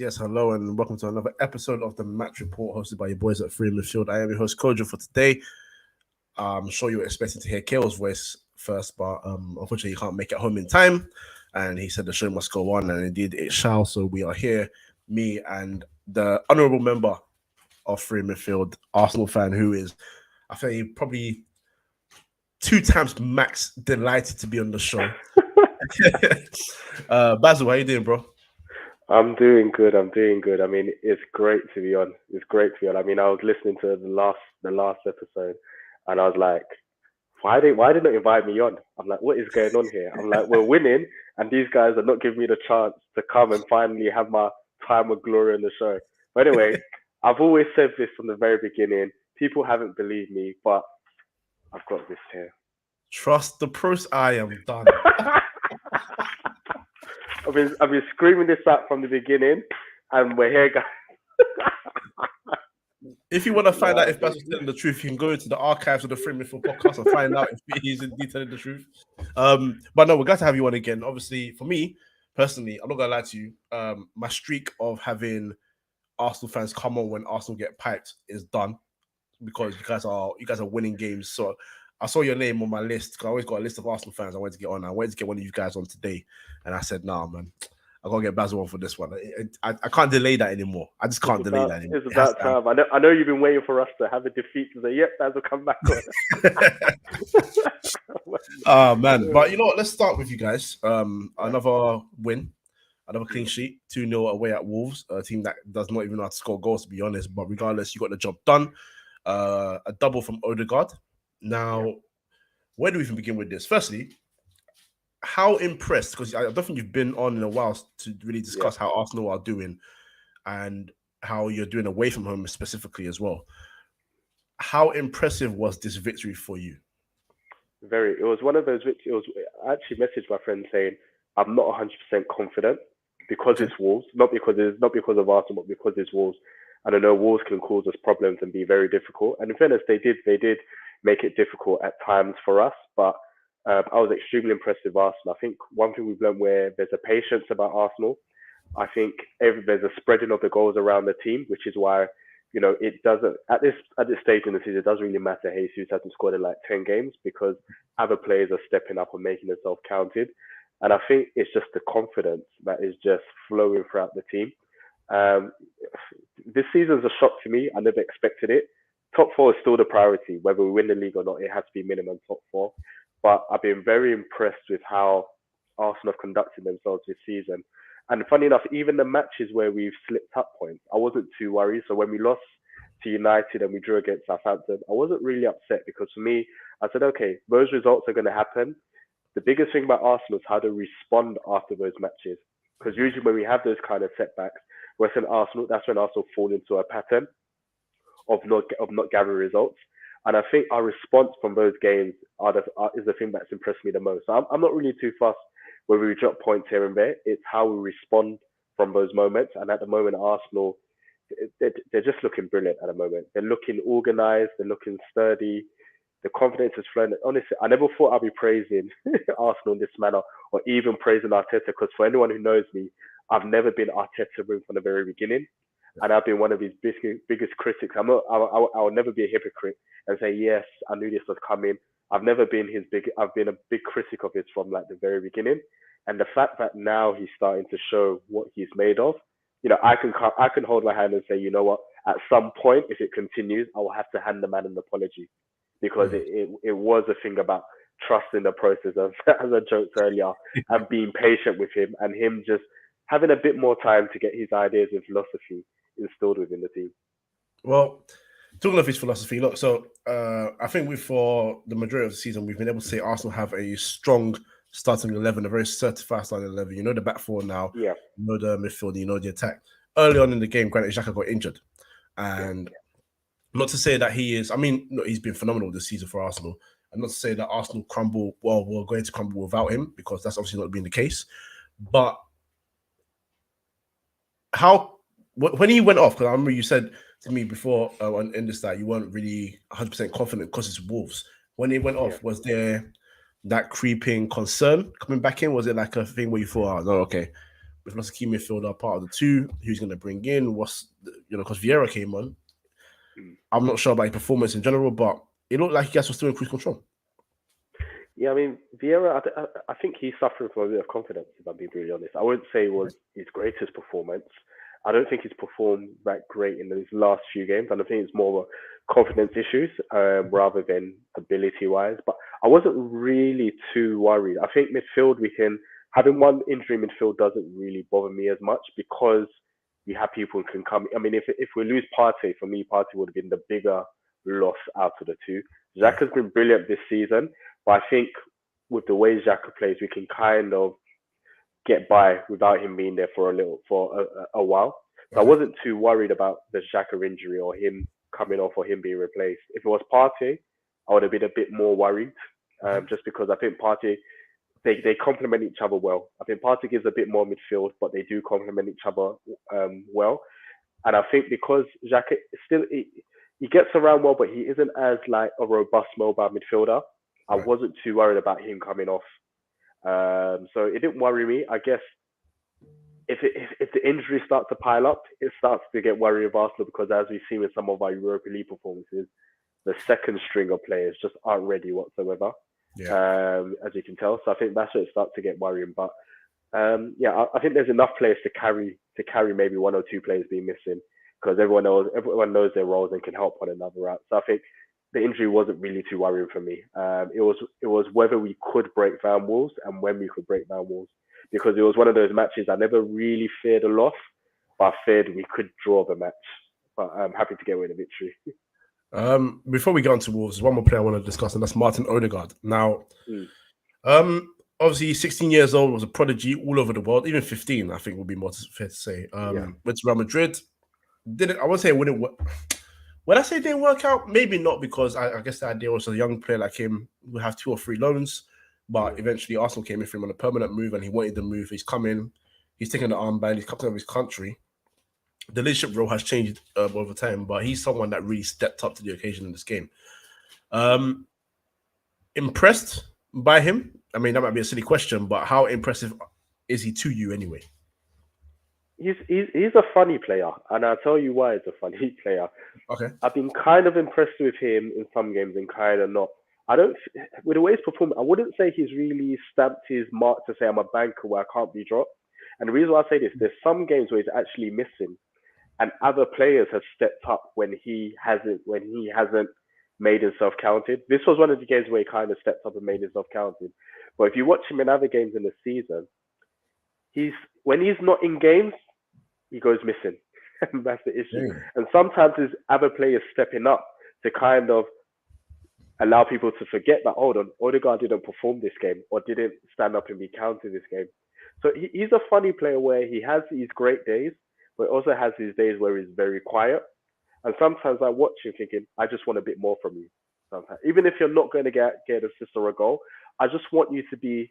Yes, hello and welcome to another episode of the Match Report hosted by your boys at Free Midfield. I am your host, Kojo, for today. I'm sure you were expecting to hear Kale's voice first, but unfortunately, he can't make it home in time. And he said the show must go on, and indeed it shall. So we are here, me and the honourable member of Free Midfield, Arsenal fan, who is, I think, probably 2 times max delighted to be on the show. Basil, how you doing, bro? I'm doing good. I mean, it's great to be on. I mean, I was listening to the last episode, and I was like, why did they invite me on? I'm like, what is going on here? I'm like, we're winning, and these guys are not giving me the chance to come and finally have my time of glory on the show. But anyway, I've always said this from the very beginning. People haven't believed me, but I've got this here. Trust the process. I am done. I've been screaming this out from the beginning, and we're here, guys. If you want to find out if Basil's telling the truth, you can go into the archives of the Free Midfield podcast and find out if he's indeed telling the truth. But no, we're glad to have you on again. Obviously, for me personally, I'm not gonna lie to you. My streak of having Arsenal fans come on when Arsenal get piped is done because you guys are winning games. So I saw your name on my list because I always got a list of Arsenal fans I wanted to get on. I wanted to get one of you guys on today, and I said, "Nah, man, I gotta get Basil on for this one. I can't delay that anymore. I just can't delay that anymore." It's about time. I know you've been waiting for us to have a defeat to say, "Yep, Basil, come back on." Oh man, but you know what? Let's start with you guys. Another win, another clean sheet, 2-0 away at Wolves, a team that does not even know how to score goals, to be honest. But regardless, you got the job done. A double from Odegaard. Now, where do we even begin with this? Firstly, how impressed, because I don't think you've been on in a while to really discuss how Arsenal are doing and how you're doing away from home specifically as well. How impressive was this victory for you? It was one of those victories. I actually messaged my friend saying, I'm not 100% confident because it's Wolves, not because of Arsenal, but because it's Wolves. And I know Wolves can cause us problems and be very difficult. And in fairness, they did make it difficult at times for us. But I was extremely impressed with Arsenal. I think one thing we've learned where there's a patience about Arsenal. I think there's a spreading of the goals around the team, which is why, you know, it doesn't at this stage in the season, it doesn't really matter Jesus hasn't scored in like 10 games because other players are stepping up and making themselves counted. And I think it's just the confidence that is just flowing throughout the team. This season's a shock to me. I never expected it. Top 4 is still the priority. Whether we win the league or not, it has to be minimum top 4. But I've been very impressed with how Arsenal have conducted themselves this season. And funny enough, even the matches where we've slipped up points, I wasn't too worried. So when we lost to United and we drew against Southampton, I wasn't really upset because for me, I said, okay, those results are going to happen. The biggest thing about Arsenal is how to respond after those matches. Because usually when we have those kind of setbacks, that's when Arsenal fall into a pattern of not gathering results. And I think our response from those games is the thing that's impressed me the most. So I'm not really too fussed whether we drop points here and there. It's how we respond from those moments. And at the moment, Arsenal, they're just looking brilliant at the moment. They're looking organised. They're looking sturdy. The confidence is flowing. Honestly, I never thought I'd be praising Arsenal in this manner or even praising Arteta because for anyone who knows me, I've never been Arteta from the very beginning. And I've been one of his biggest critics. I will never be a hypocrite and say, yes, I knew this was coming. I've been a big critic of his from like the very beginning. And the fact that now he's starting to show what he's made of, you know, I can hold my hand and say, you know what, at some point, if it continues, I will have to hand the man an apology because it was a thing about trusting the process, as I joked earlier, and being patient with him and him just having a bit more time to get his ideas and philosophy instilled within the team. Well, talking of his philosophy, look, so I think for the majority of the season, we've been able to say Arsenal have a strong starting 11, a very certified starting 11. You know the back four now, you know the midfield, you know the attack. Early on in the game, Granit Xhaka got injured. And not to say that he's been phenomenal this season for Arsenal. And not to say that Arsenal we're going to crumble without him, because that's obviously not been the case. But when he went off, because I remember you said to me before in this that you weren't really 100% confident because it's Wolves. When it went off, was there that creeping concern coming back in? Was it like a thing where you thought, oh, no, okay, we've lost a key midfielder, part of the two, who's going to bring in? Because Vieira came on. I'm not sure about his performance in general, but it looked like you guys were still in cruise control. Yeah, I mean, Vieira, I think he's suffering from a bit of confidence, if I'm being really honest. I wouldn't say it was his greatest performance. I don't think he's performed that great in those last few games. And I think it's more of a confidence issues rather than ability-wise. But I wasn't really too worried. I think midfield, having one injury in midfield doesn't really bother me as much because we have people who can come. I mean, if we lose Partey, for me, Partey would have been the bigger loss out of the two. Xhaka has been brilliant this season. But I think with the way Xhaka plays, we can kind of get by without him being there for a while. So I wasn't too worried about the Xhaka injury or him coming off or him being replaced. If it was Partey, I would have been a bit more worried, just because I think Partey they complement each other well. I think Partey gives a bit more midfield, but they do complement each other well. And I think because Xhaka still he gets around well, but he isn't as like a robust mobile midfielder. I wasn't too worried about him coming off. So it didn't worry me. I guess if the injuries start to pile up, it starts to get worry of Arsenal because as we've seen with some of our Europa League performances, the second string of players just aren't ready whatsoever. As you can tell. So I think that's where it starts to get worrying. But I think there's enough players to carry maybe one or two players being missing because everyone knows their roles and can help one another out. So I think the injury wasn't really too worrying for me. It was whether we could break down walls and when we could break down walls, because it was one of those matches I never really feared a loss, but I feared we could draw the match. But I'm happy to get away with the victory. Before we get on to Wolves, there's one more player I want to discuss, and that's Martin Odegaard. Now, obviously, 16 years old, was a prodigy all over the world. Even 15, I think, would be more fair to say. Went to Real Madrid. I won't say it wouldn't work. When I say it didn't work out, maybe not, because I guess the idea was a young player like him would have 2 or 3 loans, but eventually Arsenal came in for him on a permanent move, and he wanted the move. He's come in, he's taken the armband, he's captain of his country. The leadership role has changed over time, but he's someone that really stepped up to the occasion in this game. Impressed by him? I mean, that might be a silly question, but how impressive is he to you anyway? He's a funny player, and I'll tell you why he's a funny player. Okay. I've been kind of impressed with him in some games and kind of not. With the way he's performed, I wouldn't say he's really stamped his mark to say I'm a banker where I can't be dropped. And the reason why I say this, there's some games where he's actually missing, and other players have stepped up when he hasn't made himself counted. This was one of the games where he kind of stepped up and made himself counted. But if you watch him in other games in the season, when he's not in games, he goes missing. And that's the issue. And sometimes there's other players stepping up to kind of allow people to forget that, hold on, Odegaard didn't perform this game or didn't stand up and be counted this game. So he's a funny player where he has these great days, but also has these days where he's very quiet. And sometimes I watch him thinking, I just want a bit more from you. Sometimes, even if you're not going to get an assist or a goal, I just want you to be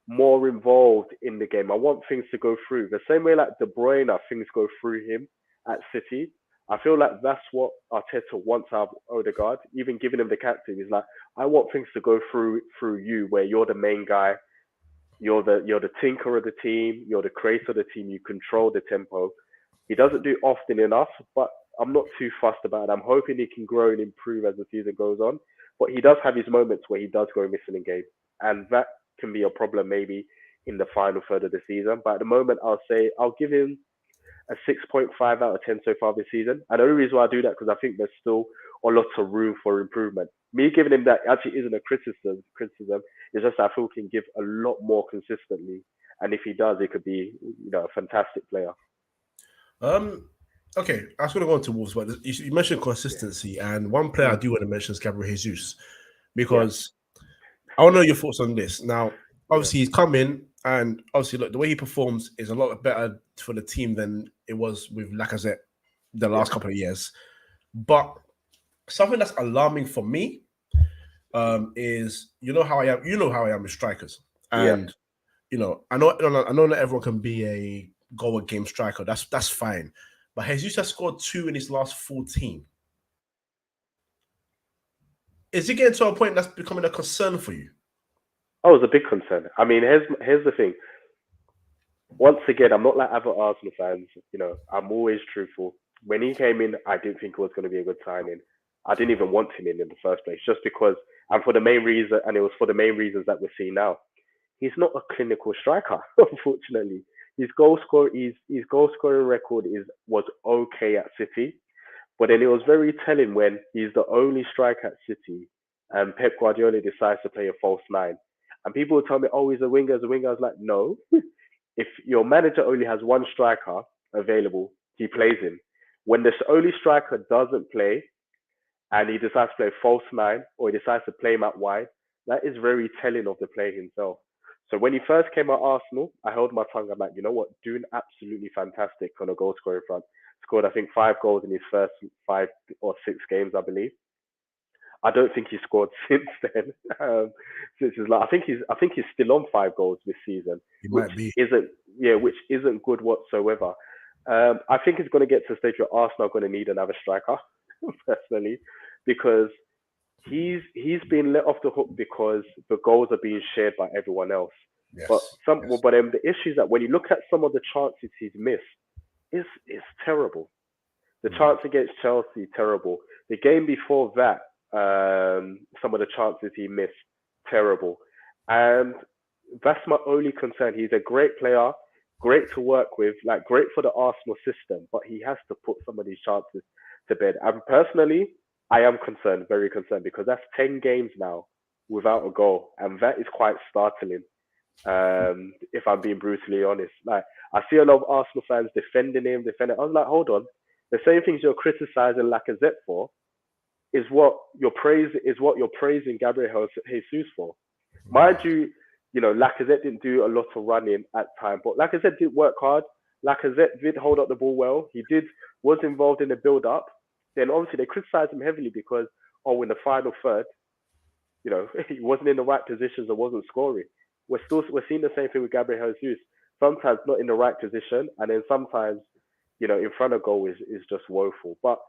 more involved in the game. I want things to go through. The same way like De Bruyne, things go through him at City. I feel like that's what Arteta wants out of Odegaard, even giving him the captain. He's like, I want things to go through you, where you're the main guy, you're the tinker of the team, you're the creator of the team, you control the tempo. He doesn't do often enough, but I'm not too fussed about it. I'm hoping he can grow and improve as the season goes on. But he does have his moments where he does go missing in games, and that can be a problem maybe in the final third of the season. But at the moment, I'll give him a 6.5 out of 10 so far this season. And the only reason why I do that because I think there's still a lot of room for improvement. Me giving him that actually isn't a criticism. It's just I feel he can give a lot more consistently. And if he does, he could be a fantastic player. Okay, I was going to go on to Wolves, but you mentioned consistency, and one player I do want to mention is Gabriel Jesus, because I want to know your thoughts on this. Now, obviously, he's come in, and obviously, look, the way he performs is a lot better for the team than it was with Lacazette the last couple of years. But something that's alarming for me is you know how I am with strikers, and I know not everyone can be a goal a game striker. That's fine. but Jesus has scored 2 in his last 14. Is it getting to a point that's becoming a concern for you? Oh, it's a big concern. I mean, here's the thing. Once again, I'm not like other Arsenal fans. I'm always truthful. When he came in, I didn't think it was going to be a good signing. I didn't even want him in the first place, just because, and for the main reason, and it was for the main reasons that we're seeing now. He's not a clinical striker, unfortunately. His goal scoring record was okay at City, but then it was very telling when he's the only striker at City, and Pep Guardiola decides to play a false nine. And people will tell me, "Oh, he's a winger." As a winger, I was like, "No, if your manager only has one striker available, he plays him. When this only striker doesn't play and he decides to play false nine or he decides to play him out wide, that is very telling of the player himself. So when he first came at Arsenal, I held my tongue. I'm like, you know what, doing absolutely fantastic on a goal scoring front. Scored, I think, 5 goals in his first 5 or 6 games, I believe. I don't think he scored since then. Since his I think he's still on 5 goals this season, He which might be. isn't good whatsoever. I think it's going to get to a stage where Arsenal are going to need another striker, personally, because he's been let off the hook because the goals are being shared by everyone else. But Yes. the issue is that when you look at some of the chances he's missed, it's terrible. The chance against Chelsea, terrible. The game before that, some of the chances he missed, terrible. And that's my only concern. He's a great player, great to work with, like great for the Arsenal system, but he has to put some of these chances to bed. And personally, I am concerned, very concerned, because that's 10 games now without a goal, and that is quite startling. If I'm being brutally honest, like I see a lot of Arsenal fans defending him. I was like, hold on, the same things you're criticizing Lacazette for is what you're praising Gabriel Jesus for. Mind you, Lacazette didn't do a lot of running at time, but Lacazette did work hard. Lacazette did hold up the ball well. Was involved in the build up. Then obviously they criticized him heavily because in the final third, he wasn't in the right positions and wasn't scoring. We're seeing the same thing with Gabriel Jesus. Sometimes not in the right position, and then sometimes, in front of goal is just woeful. But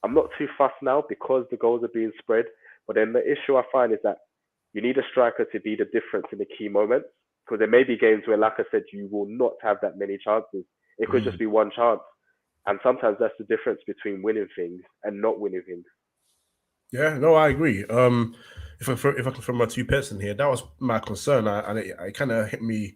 I'm not too fussed now because the goals are being spread. But then the issue I find is that you need a striker to be the difference in the key moments. Because there may be games where, like I said, you will not have that many chances. It could just be one chance. And sometimes that's the difference between winning things and not winning things. Yeah, no, I agree. If I can throw my 2 pence in here, that was my concern. And it kind of hit me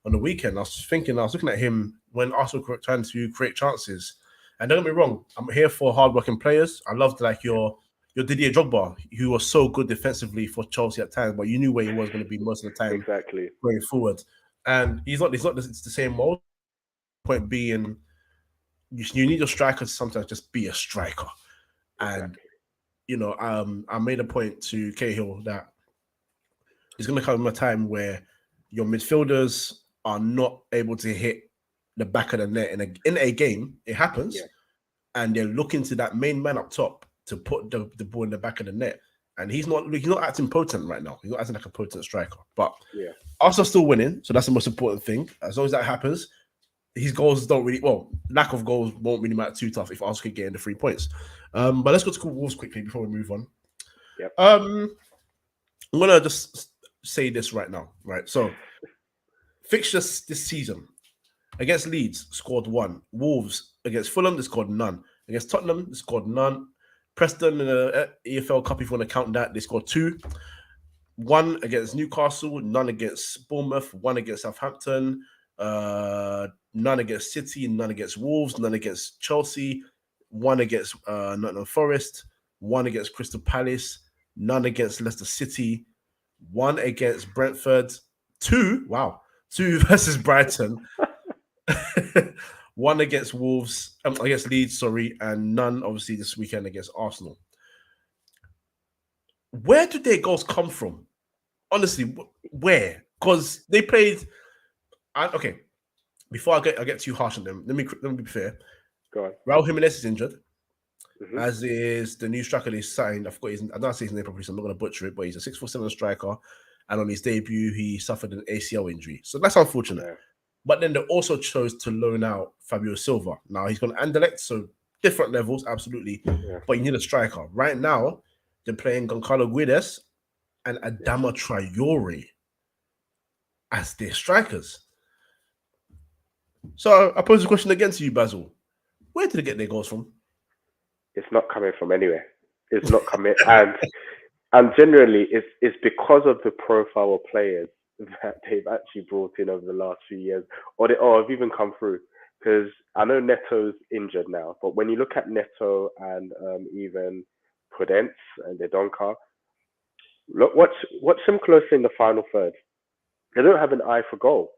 on the weekend. I was looking at him when Arsenal were trying to create chances. And don't get me wrong, I'm here for hardworking players. I loved like your Didier Drogba, who was so good defensively for Chelsea at times, but you knew where he was going to be most of the time Exactly. going forward. And he's not the same mold. Point being, you need your striker to sometimes just be a striker. And I made a point to Cahill that it's going to come a time where your midfielders are not able to hit the back of the net in a game. It happens, and they're looking to that main man up top to put the ball in the back of the net. And he's not acting potent right now. He's not acting like a potent striker. But Arsenal's still winning, so that's the most important thing. As long as that happens, his goals don't really, lack of goals won't really matter too tough if Arsenal could get in the 3 points. But let's go to Wolves quickly before we move on. Yep. I'm gonna just say this right now, right? So fixtures this season: against Leeds, scored 1. Wolves against Fulham, they scored none. Against Tottenham, they scored none. Preston in the EFL Cup, if you want to count that, they scored 2. 1 against Newcastle, none against Bournemouth, 1 against Southampton, none against City, none against Wolves, none against Chelsea, 1 against Nottingham Forest, 1 against Crystal Palace, none against Leicester City, 1 against Brentford, 2 versus Brighton, 1 against Wolves, against Leeds, and none obviously this weekend against Arsenal. Where do their goals come from? Honestly, where? Because they played. Okay, before I get too harsh on them, let me be fair. Go on. Raul Jimenez is injured, as is the new striker they signed. I don't say his name properly, so I'm not going to butcher it. But he's a 6'7" striker, and on his debut, he suffered an ACL injury, so that's unfortunate. But then they also chose to loan out Fabio Silva. Now he's gone Anderlecht, so different levels, absolutely. Yeah. But you need a striker. Right now, they're playing Goncalo Guedes and Adama Traore as their strikers. So I pose the question again to you, Basil. Where did they get their goals from? It's not coming from anywhere. It's not coming, and generally, it's because of the profile of players that they've actually brought in over the last few years, or have even come through. Because I know Neto's injured now, but when you look at Neto and even Prudence and the Donker, look, watch them closely in the final third. They don't have an eye for goal.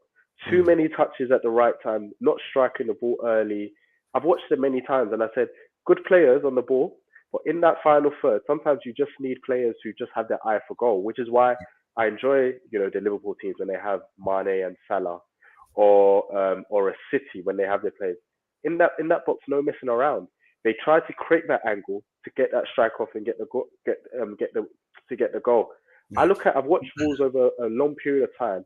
Too Mm. many touches at the right time, not striking the ball early. I've watched them many times and I said, good players on the ball, but in that final third, sometimes you just need players who just have their eye for goal, which is why I enjoy, the Liverpool teams when they have Mane and Salah, or a City when they have their players in that box, no messing around. They try to create that angle to get that strike off and get the goal. Yeah. I've watched Wolves over a long period of time.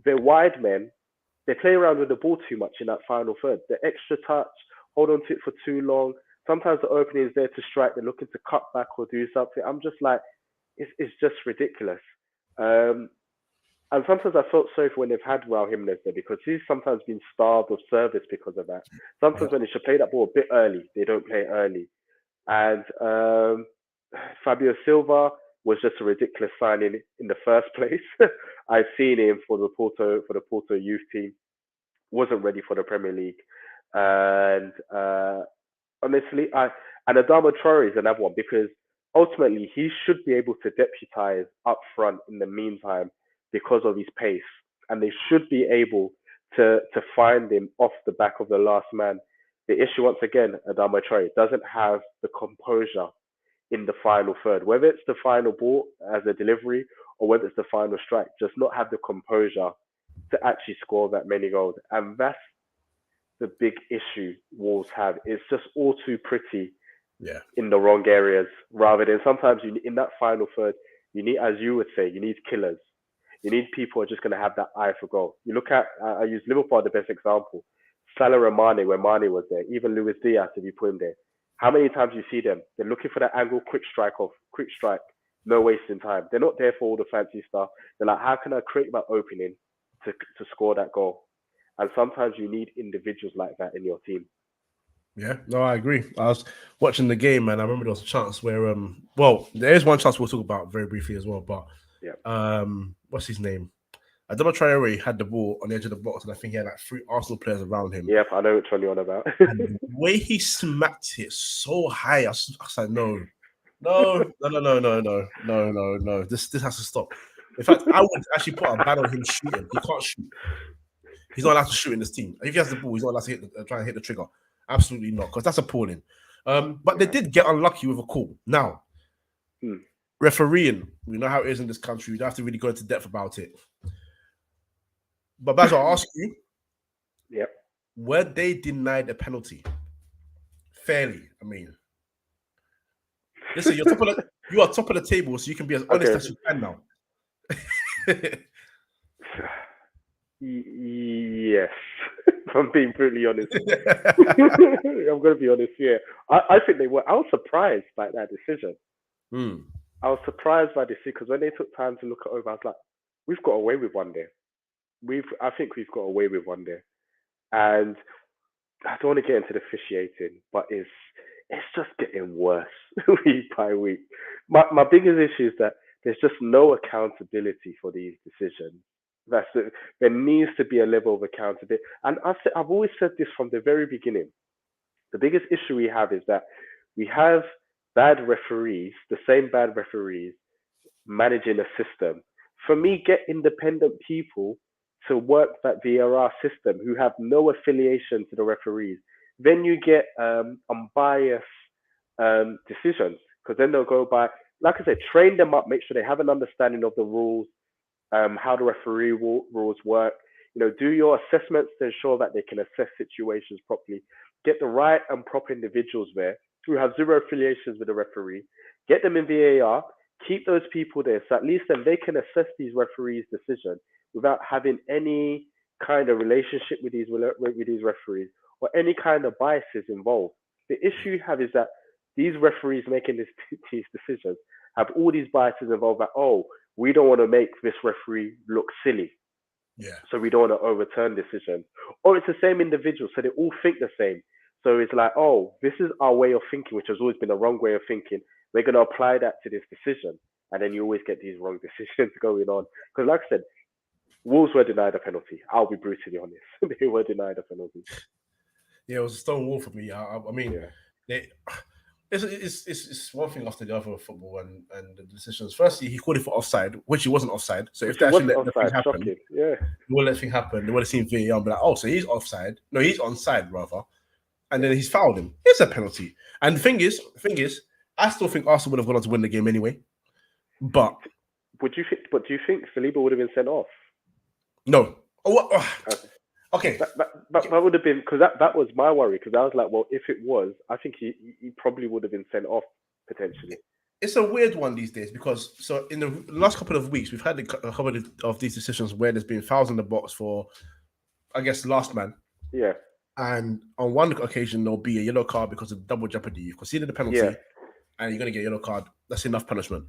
They're wide men. They play around with the ball too much in that final third. The extra touch, hold on to it for too long. Sometimes the opening is there to strike. They're looking to cut back or do something. I'm just like, it's just ridiculous. Um, and sometimes I felt sorry for when they've had Raul Jimenez there because he's sometimes been starved of service because of that. Yeah. Sometimes when they should play that ball a bit early, they don't play it early. And Fabio Silva was just a ridiculous signing in the first place. I've seen him for the Porto youth team. Wasn't ready for the Premier League, and honestly, and Adama Traore is another one because ultimately he should be able to deputize up front in the meantime because of his pace, and they should be able to find him off the back of the last man. The issue once again, Adama Traore doesn't have the composure in the final third, whether it's the final ball as a delivery or whether it's the final strike, just not have the composure to actually score that many goals, and that's the big issue Wolves have. It's just all too pretty Yeah. in the wrong areas. Rather than sometimes in that final third, you need, as you would say, you need killers. You need people who are just going to have that eye for goal. You look at, I use Liverpool as the best example. Salah and Mane, when Mane was there, even Luis Diaz, if you put him there. How many times you see them? They're looking for that angle, quick strike off, quick strike, no wasting time. They're not there for all the fancy stuff. They're like, how can I create my opening to score that goal? And sometimes you need individuals like that in your team. Yeah, no, I agree. I was watching the game and I remember there was a chance where well, there is one chance we'll talk about very briefly as well, but Yeah. what's his name? Adama Traore had the ball on the edge of the box and I think he had like 3 Arsenal players around him. Yep, I know which one you're on about. And the way he smacked it so high, I was like, no. This has to stop. In fact, I would actually put a ban on him shooting. He can't shoot. He's not allowed to shoot in this team. If he has the ball, he's not allowed to try and hit the trigger. Absolutely not, because that's appalling. But they did get unlucky with a call. Now, refereeing, we know how it is in this country. You don't have to really go into depth about it. But Baz, I'll ask you, Yep. were they denied a penalty? Fairly, I mean. Listen, you are top of the table, so you can be as honest as you can now. Yes, if I'm being brutally honest. I'm going to be honest here. I think they were. I was surprised by that decision. I was surprised by this because when they took time to look it over, I was like, we've got away with one there. I think we've got away with one there. And I don't want to get into the officiating, but it's just getting worse week by week. My biggest issue is that there's just no accountability for these decisions. There needs to be a level of accountability, and I've always said this from the very beginning. The biggest issue we have is that we have bad referees, the same bad referees managing a system. For me, get independent people to work that VRR system who have no affiliation to the referees. Then you get unbiased decisions because then they'll go by, like I said, train them up, make sure they have an understanding of the rules, how the referee rules work. Do your assessments to ensure that they can assess situations properly. Get the right and proper individuals there who have zero affiliations with the referee. Get them in VAR. Keep those people there, so at least then they can assess these referees' decisions without having any kind of relationship with these referees or any kind of biases involved. The issue you have is that these referees making these decisions have all these biases involved. That we don't want to make this referee look silly, Yeah. so we don't want to overturn decisions. Or it's the same individual, so they all think the same. So it's like, this is our way of thinking, which has always been a wrong way of thinking. We're going to apply that to this decision. And then you always get these wrong decisions going on. Because like I said, Wolves were denied a penalty. I'll be brutally honest. They were denied a penalty. Yeah, it was a stone wall for me. I mean, it's one thing after the other with football and the decisions. Firstly, he called it for offside, which he wasn't offside. So if they actually let the thing happen, they would let the thing happen. They would have seen VAR and be like, so he's offside. No, he's onside rather. And then he's fouled him. It's a penalty. And the thing is, I still think Arsenal would have gone on to win the game anyway. But do you think Saliba would have been sent off? No. Okay. That would have been, because that was my worry, because I was like, well, if it was, I think he probably would have been sent off potentially. It's a weird one these days because in the last couple of weeks we've had a couple of these decisions where there's been fouls in the box for, I guess, last man. Yeah. And on one occasion there'll be a yellow card because of double jeopardy. You've conceded the penalty, and you're going to get a yellow card. That's enough punishment.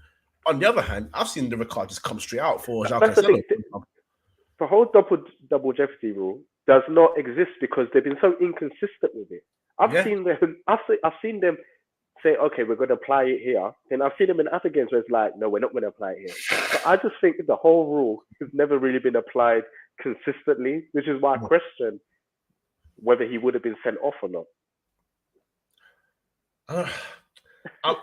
On the other hand, I've seen the red card just come straight out for Joao Cancelo. The whole double jeopardy rule does not exist because they've been so inconsistent with it. I've seen them say, okay, we're going to apply it here. Then I've seen them in other games where it's like, no, we're not going to apply it here. But I just think the whole rule has never really been applied consistently, which is why I question whether he would have been sent off or not. I'm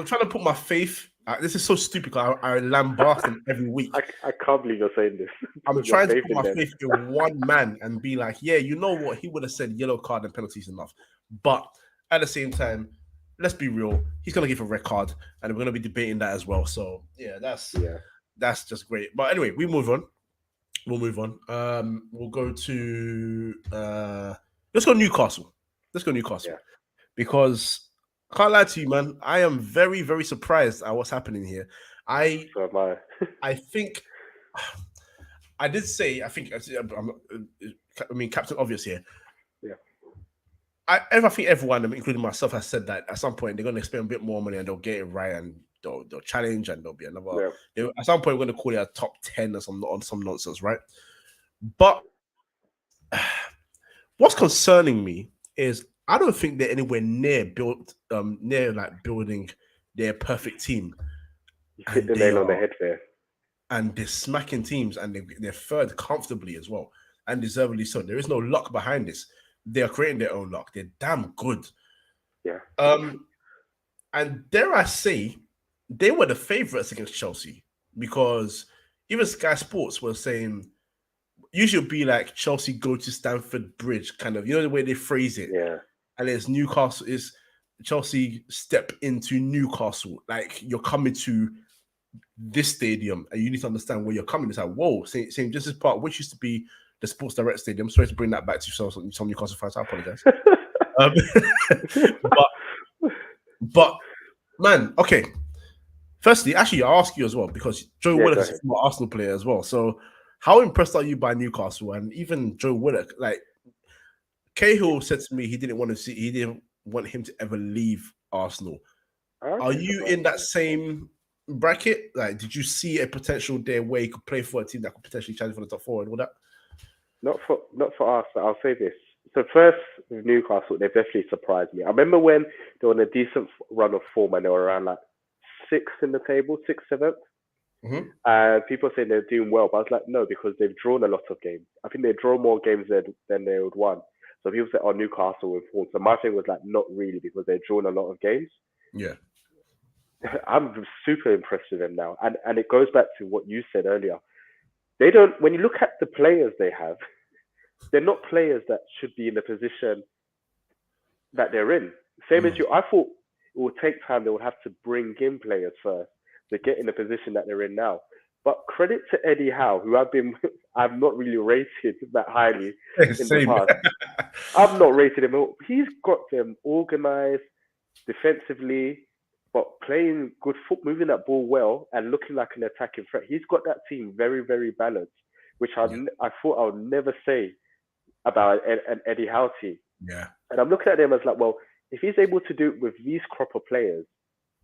trying to put my faith. This is so stupid. I lambast him every week. I can't believe you're saying this. I'm trying to put my faith in one man and be like, yeah, you know what? He would have said yellow card and penalties enough. But at the same time, let's be real. He's going to give a red card, and we're going to be debating that as well. So, that's just great. But anyway, we'll move on. We'll go to... let's go Newcastle. Yeah. Because... I can't lie to you, man. I am very, very surprised at what's happening here. I think I did say, Captain Obvious here. Yeah. I think everyone, including myself, has said that at some point they're going to spend a bit more money and they'll get it right and they'll challenge and there'll be another. Yeah. At some point, we're going to call it a top 10 or some nonsense, right? But what's concerning me is I don't think they're anywhere near building their perfect team. You hit the nail on the head there. And they're smacking teams, and they're third comfortably as well, and deservedly so. There is no luck behind this. They are creating their own luck. They're damn good. Yeah. And dare I say, they were the favourites against Chelsea because even Sky Sports were saying usually it'll be like Chelsea go to Stamford Bridge, kind of, you know the way they phrase it. Yeah. And it's Newcastle, is Chelsea step into Newcastle. Like you're coming to this stadium and you need to understand where you're coming. It's like, whoa, same this is part which used to be the Sports Direct Stadium. Sorry to bring that back to some Newcastle fans. I apologize. but man, okay. Firstly, actually, I'll ask you as well because Joe Willock is an Arsenal player as well. So, how impressed are you by Newcastle and even Joe Willock? Like, Cahill said to me he didn't want him to ever leave Arsenal. Are you in that same bracket? Like, did you see a potential there where he could play for a team that could potentially challenge for the top four and all that? Not for us. I'll say this. So first, with Newcastle, they've definitely surprised me. I remember when they were on a decent run of form and they were around like 6th in the table, 6th, 7th. Mm-hmm. People say they're doing well, but I was like, no, because they've drawn a lot of games. I think they draw more games than they would won. So people say, Newcastle with form. So my thing was like, not really, because they've drawn a lot of games. Yeah. I'm super impressed with them now. And it goes back to what you said earlier. They don't, when you look at the players they have, they're not players that should be in the position that they're in. Same as you, I thought it would take time. They would have to bring in players first to get in the position that they're in now. But credit to Eddie Howe, who I've not really rated that highly in the past. I've not rated him. He's got them organized defensively, but playing good foot, moving that ball well, and looking like an attacking threat. He's got that team very, very balanced, which I thought I would never say about an Eddie Howe team. Yeah. And I'm looking at them as like, well, if he's able to do it with these crop of players,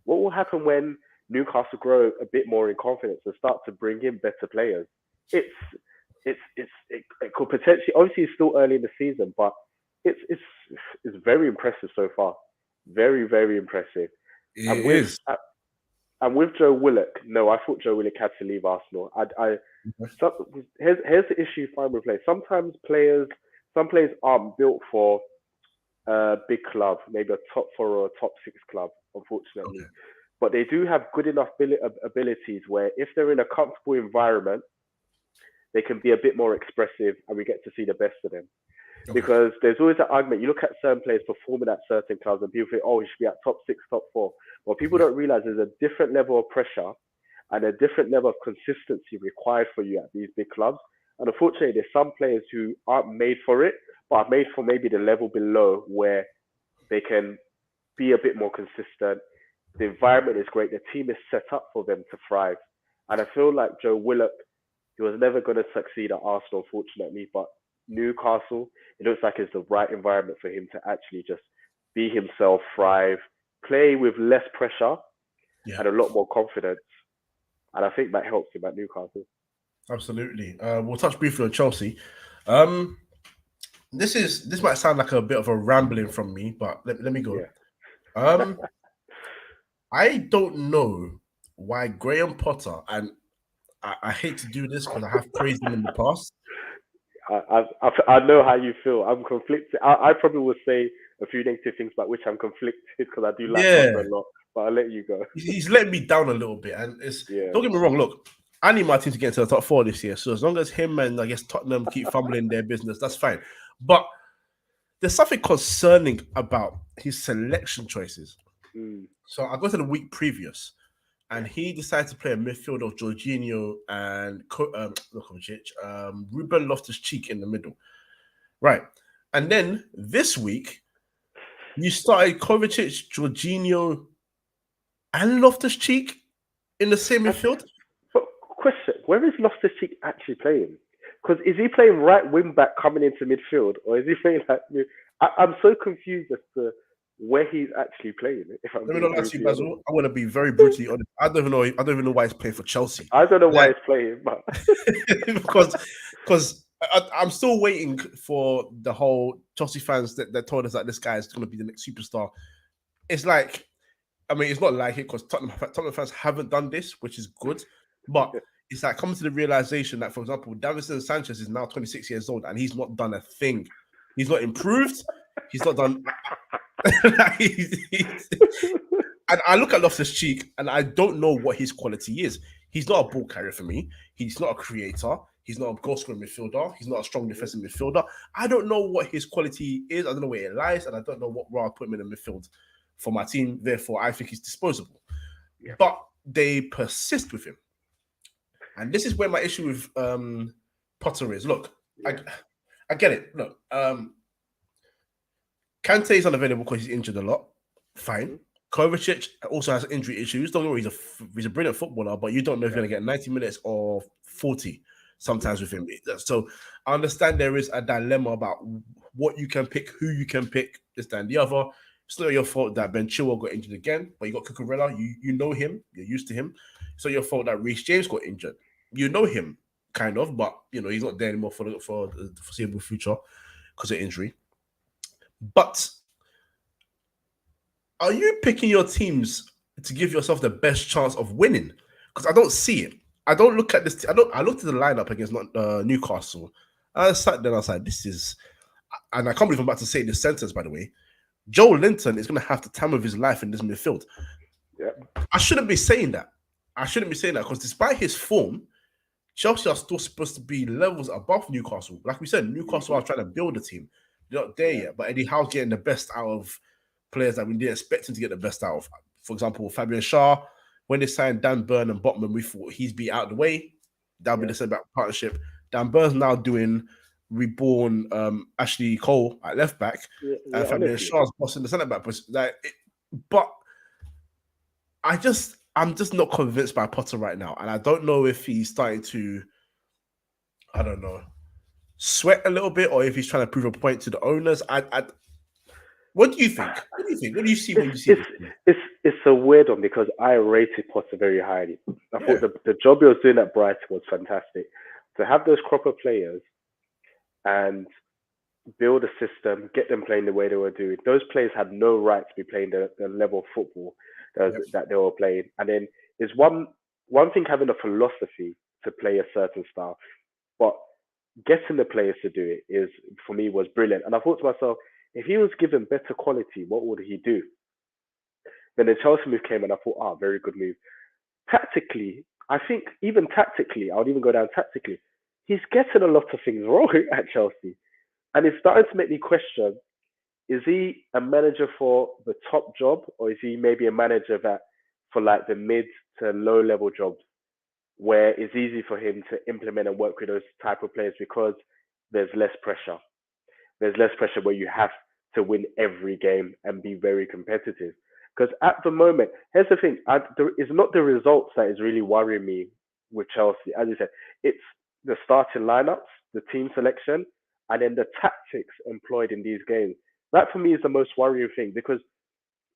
what will happen when Newcastle grow a bit more in confidence and start to bring in better players? It could potentially, obviously it's still early in the season, but it's very impressive so far. Very, very impressive. It is. And with Joe Willock, no, I thought Joe Willock had to leave Arsenal. Here's the issue I find with players. Sometimes some players aren't built for a big club, maybe a top 4 or a top 6 club, unfortunately. Okay. But they do have good enough abilities where if they're in a comfortable environment, they can be a bit more expressive and we get to see the best of them. Okay. Because there's always that argument. You look at certain players performing at certain clubs and people think, oh, you should be at top 6, top 4. Well, people don't realize there's a different level of pressure and a different level of consistency required for you at these big clubs. And unfortunately, there's some players who aren't made for it, but are made for maybe the level below where they can be a bit more consistent. The environment is great. The team is set up for them to thrive. And I feel like Joe Willock, he was never going to succeed at Arsenal, unfortunately, but Newcastle, it looks like it's the right environment for him to actually just be himself, thrive, play with less pressure and a lot more confidence. And I think that helps him at Newcastle. Absolutely. We'll touch briefly on Chelsea. This might sound like a bit of a rambling from me, but let me go. Yeah. I don't know why Graham Potter, and I hate to do this because I have praised him in the past. I know how you feel. I'm conflicted. I probably will say a few negative things about which I'm conflicted because I do like Potter a lot, but I'll let you go. He's letting me down a little bit, and don't get me wrong. Look, I need my team to get into the top 4 this year, so as long as him and I guess Tottenham keep fumbling their business, that's fine. But there's something concerning about his selection choices. So I go to the week previous, and he decided to play a midfield of Jorginho and Ruben Loftus-Cheek in the middle. Right. And then this week, you started Kovacic, Jorginho, and Loftus-Cheek in the same midfield? But question, where is Loftus-Cheek actually playing? Because is he playing right wing back coming into midfield, or is he playing like... I'm so confused as to where he's actually playing. Let me not lie to you, Basil. I want to be very brutally honest. I don't even know why he's playing for Chelsea. I don't know why he's playing, but because I'm still waiting for the whole Chelsea fans that told us that this guy is going to be the next superstar. It's like, I mean, it's not like it because Tottenham fans haven't done this, which is good, but it's like coming to the realization that, for example, Davinson Sanchez is now 26 years old and he's not done a thing. He's not improved. He's not done. And I look at Loftus-Cheek and I don't know what his quality is. He's not a ball carrier for me. He's not a creator. He's not a goal scoring midfielder. He's not a strong defensive midfielder. I don't know what his quality is. I don't know where it lies, and I don't know what role I put him in the midfield for my team. Therefore, I think he's disposable. Yeah. But they persist with him. And this is where my issue with Potter is. Look, I get it. Look, Kante is unavailable because he's injured a lot. Fine. Kovacic also has injury issues. Don't worry, he's a brilliant footballer, but you don't know if you're going to get 90 minutes or 40 sometimes with him. So I understand there is a dilemma about what you can pick, who you can pick, this, that, and the other. It's not your fault that Ben Chilwell got injured again, but you got Cucurella. You know him. You're used to him. It's not your fault that Reece James got injured. You know him, kind of, but you know he's not there anymore for the foreseeable future because of injury. But are you picking your teams to give yourself the best chance of winning? Because I don't see it. I don't look at this. I looked at the lineup against Newcastle. I sat there and I was like, this is... And I can't believe I'm about to say this sentence, by the way. Joe Linton is going to have the time of his life in this midfield. Yeah. I shouldn't be saying that. Because despite his form, Chelsea are still supposed to be levels above Newcastle. Like we said, Newcastle are trying to build a team. They're not there yet. But Eddie Howe's getting the best out of players that we didn't expect him to get the best out of. For example, Fabian Schär, when they signed Dan Burn and Botman, we thought he's be out of the way. That'll be the centre-back partnership. Dan Burn's now doing reborn Ashley Cole at left back. And Fabian Schär's bossing the centre-back. But I'm just not convinced by Potter right now. And I don't know if he's starting to I don't know, sweat a little bit, or if he's trying to prove a point to the owners. What do you think? What do you think? What do you see It's when you see it's this? it's a weird one because I rated Potter very highly. I thought Yeah, the job he was doing at Brighton was fantastic. To have those proper players and build a system, get them playing the way they were doing. Those players had no right to be playing the level of football yep, that they were playing. And then it's one thing having a philosophy to play a certain style, but getting the players to do it is for me was brilliant. And I thought to myself, if he was given better quality, what would he do? Then the Chelsea move came and I thought, ah, very good move. Tactically, I think even tactically, I would even go down tactically. He's getting a lot of things wrong at Chelsea. And it's starting to make me question, is he a manager for the top job or is he maybe a manager that for like the mid to low level jobs where it's easy for him to implement and work with those type of players because there's less pressure. There's less pressure where you have to win every game and be very competitive. Because at the moment, here's the thing: it's not the results that is really worrying me with Chelsea. As you said, it's the starting lineups, the team selection, and then the tactics employed in these games. That for me is the most worrying thing because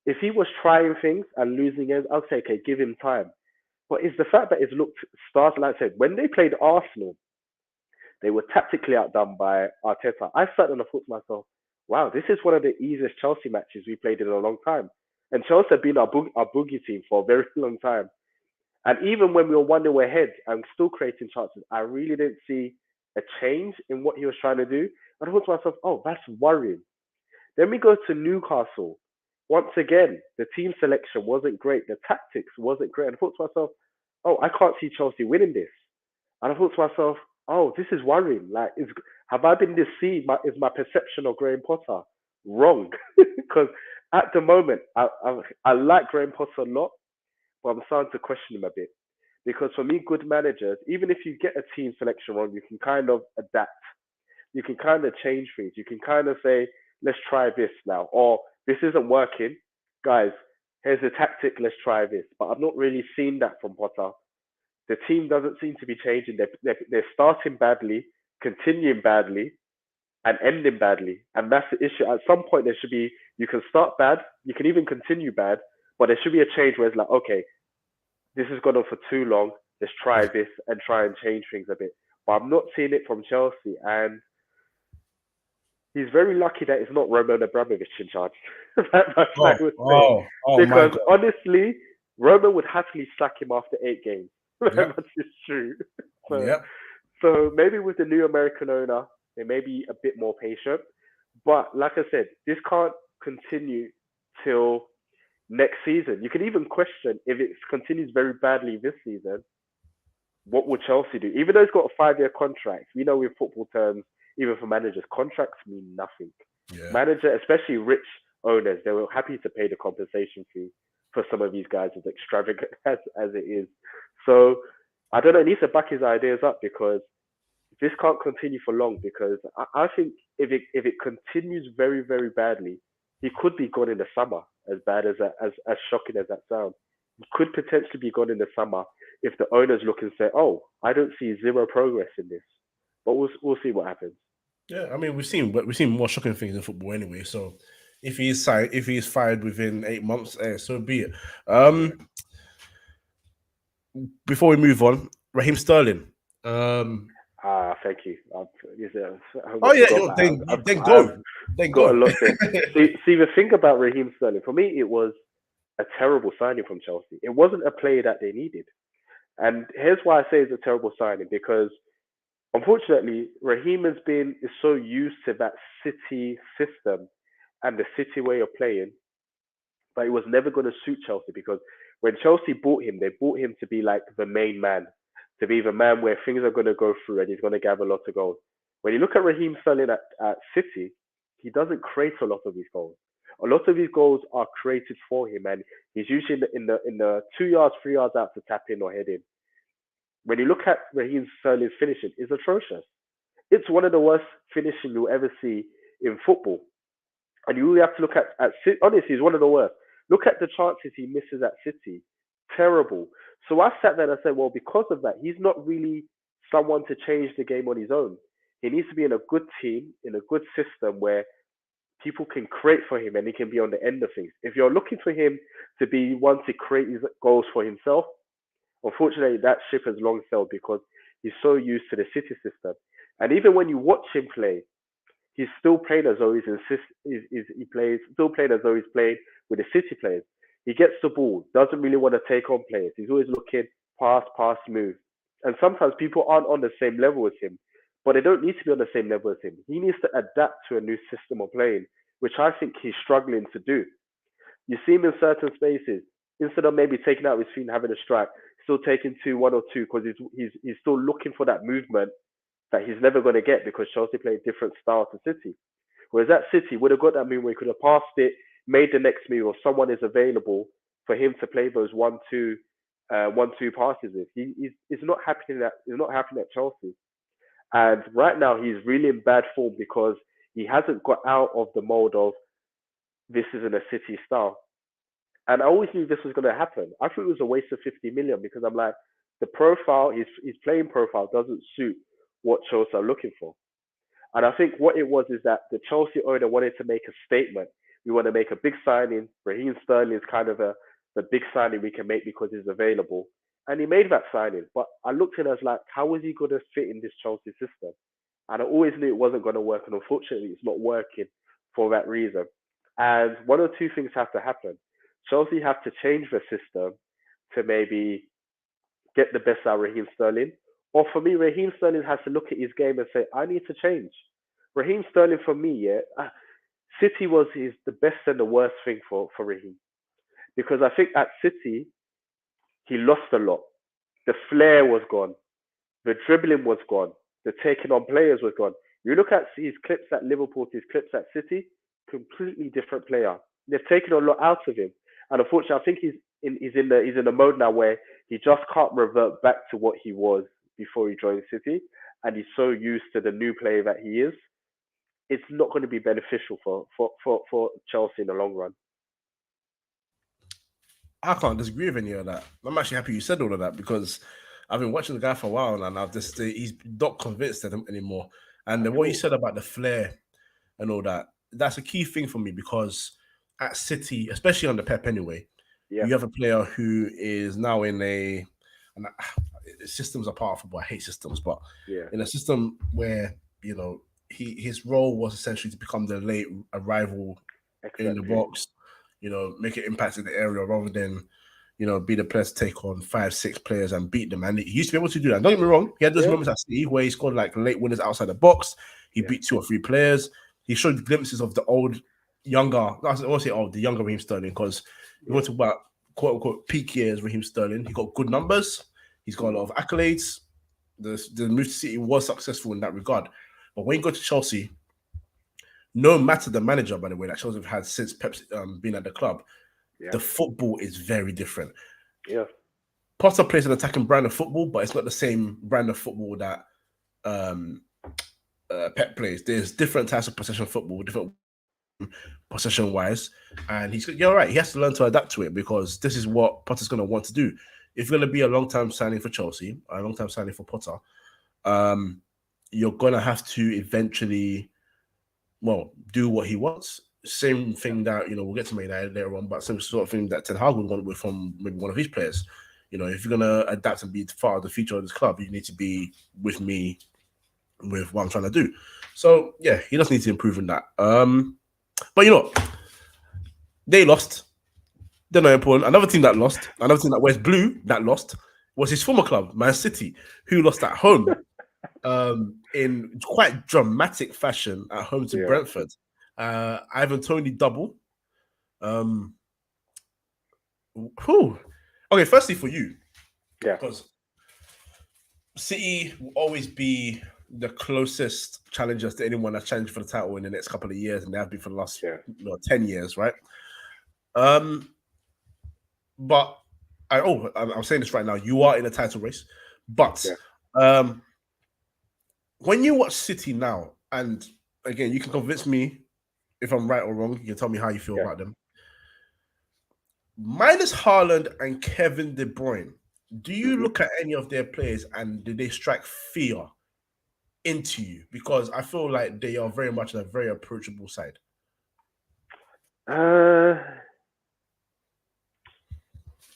if he was trying things and losing games, I'll say, okay, give him time. But it's the fact that it's looked starting, like I said, when they played Arsenal, they were tactically outdone by Arteta. I sat and I thought to myself, wow, this is one of the easiest Chelsea matches we played in a long time. And Chelsea have been our boogie team for a very long time. And even when we were 1-0 ahead and still creating chances, I really didn't see a change in what he was trying to do. And I thought to myself, oh, that's worrying. Then we go to Newcastle. Once again, the team selection wasn't great. The tactics wasn't great. And I thought to myself, oh, I can't see Chelsea winning this. And I thought to myself, oh, this is worrying. Like, have I been deceived? Is my perception of Graham Potter wrong? Because at the moment, I like Graham Potter a lot, but I'm starting to question him a bit. Because for me, good managers, even if you get a team selection wrong, you can kind of adapt. You can kind of change things. You can kind of say, let's try this now. Or this isn't working. Guys, here's a tactic, let's try this. But I've not really seen that from Potter. The team doesn't seem to be changing. They're starting badly, continuing badly, and ending badly. And that's the issue. At some point, there should be, you can start bad, you can even continue bad, but there should be a change where it's like, okay, this has gone on for too long. Let's try yeah, this and try and change things a bit. But I'm not seeing it from Chelsea. And he's very lucky that it's not Roman Abramovich in charge. That's what I would say. oh my Because god, honestly, Roman would happily sack him after 8 games. yeah, That's just true. So yeah, So maybe with the new American owner, they may be a bit more patient. But like I said, this can't continue till next season. You can even question if it continues very badly this season, what would Chelsea do? Even though it's got a 5-year contract, we know in football terms, even for managers, contracts mean nothing. yeah. Manager, especially rich owners, they were happy to pay the compensation fee for some of these guys as extravagant as it is. So I don't know, he needs to back his ideas up because this can't continue for long because I think if it continues very very badly, he could be gone in the summer. As bad as shocking as that sounds, he could potentially be gone in the summer if the owners look and say, "Oh, I don't see zero progress in this." But we'll see what happens. Yeah, I mean we've seen more shocking things in football anyway. So if he's fired within 8 months, so be it. Yeah. Before we move on, Raheem Sterling. Um, Ah, thank you. I've oh not yeah, forgot that. then I've go, then got a go. lot to see. The thing about Raheem Sterling, for me, it was a terrible signing from Chelsea. It wasn't a player that they needed. And here's why I say it's a terrible signing because unfortunately, Raheem is so used to that City system and the City way of playing, but it was never going to suit Chelsea because when Chelsea bought him, they bought him to be like the main man, to be the man where things are going to go through and he's going to gather a lot of goals. When you look at Raheem Sterling at City, he doesn't create a lot of his goals. A lot of his goals are created for him, and he's usually in the 2 yards, 3 yards out to tap in or head in. When you look at Raheem Sterling's finishing, it's atrocious. It's one of the worst finishing you'll ever see in football. And you really have to look at City. Honestly, he's one of the worst. Look at the chances he misses at City. Terrible. So I sat there and I said, well, because of that, he's not really someone to change the game on his own. He needs to be in a good team, in a good system where people can create for him and he can be on the end of things. If you're looking for him to be one to create his goals for himself, unfortunately that ship has long sailed because he's so used to the City system. And even when you watch him play, he's still playing as though he plays still playing as though he's playing with the City players. He gets the ball, doesn't really want to take on players. He's always looking pass, move. And sometimes people aren't on the same level as him, but they don't need to be on the same level as him. He needs to adapt to a new system of playing, which I think he's struggling to do. You see him in certain spaces. Instead of maybe taking out his feet and having a strike, still taking two, one or two, because he's still looking for that movement that he's never going to get because Chelsea play a different style to City. Whereas at City would have got that move where he could have passed it, made the next move, or someone is available for him to play those 1-2 passes with. He's not happening at Chelsea, and right now he's really in bad form because he hasn't got out of the mold of this isn't a City style. And I always knew this was going to happen. I thought it was a waste of 50 million because I'm like, the profile, his playing profile doesn't suit what Chelsea are looking for. And I think what it was is that the Chelsea owner wanted to make a statement. We want to make a big signing. Raheem Sterling is kind of the big signing we can make because he's available. And he made that signing. But I looked at it as like, how is he going to fit in this Chelsea system? And I always knew it wasn't going to work. And unfortunately, it's not working for that reason. And one or two things have to happen. Chelsea have to change the system to maybe get the best out of Raheem Sterling. Or for me, Raheem Sterling has to look at his game and say, I need to change. Raheem Sterling for me, City was the best and the worst thing for Raheem. Because I think at City, he lost a lot. The flair was gone. The dribbling was gone. The taking on players was gone. You look at his clips at Liverpool, his clips at City, completely different player. They've taken a lot out of him. And unfortunately, I think he's in the mode now where he just can't revert back to what he was before he joined City, and he's so used to the new player that he is. It's not going to be beneficial for Chelsea in the long run. I can't disagree with any of that. I'm actually happy you said all of that because I've been watching the guy for a while now, and I've just he's not convinced anymore. And what you said about the flair and all that, that's a key thing for me because at City, especially under Pep anyway, you have a player who is now in and systems are part of football. I hate systems, but in a system where his role was essentially to become the late arrival in the box, make an impact in the area rather than be the player to take on 5-6 players and beat them. And he used to be able to do that. Don't get me wrong, he had those moments at City where he scored like late winners outside the box. He beat 2 or 3 players. He showed glimpses of the the younger Raheem Sterling, because we want to talk about quote unquote peak years Raheem Sterling. He got good numbers. He's got a lot of accolades. The move to City was successful in that regard. But when you go to Chelsea, no matter the manager, by the way, that Chelsea have had since Pep's been at the club, the football is very different. Yeah. Potter plays an attacking brand of football, but it's not the same brand of football that Pep plays. There's different types of possession football, different possession-wise, and you're right. He has to learn to adapt to it because this is what Potter's going to want to do. If you're going to be a long-term signing for Chelsea, a long-term signing for Potter, you're going to have to eventually, do what he wants. Same thing that, we'll get to United later on, but some sort of thing that Ten Hag would want with from maybe one of his players. If you're going to adapt and be part of the future of this club, you need to be with me with what I'm trying to do. So, yeah, he does need to improve in that. But, they lost. They're not important. Another team that wears blue that lost was his former club, Man City, who lost at home in quite dramatic fashion at home to Brentford. Ivan Toney double. Okay, firstly for you, because City will always be the closest challengers to anyone that's challenged for the title in the next couple of years, and they have been for the last 10 years, right? But I'm saying this right now. You are in a title race, but when you watch City now, and again, you can convince me if I'm right or wrong. You can tell me how you feel about them. Minus Haaland and Kevin De Bruyne, Do you look at any of their players and do they strike fear into you? Because I feel like they are very much a very approachable side. Uh,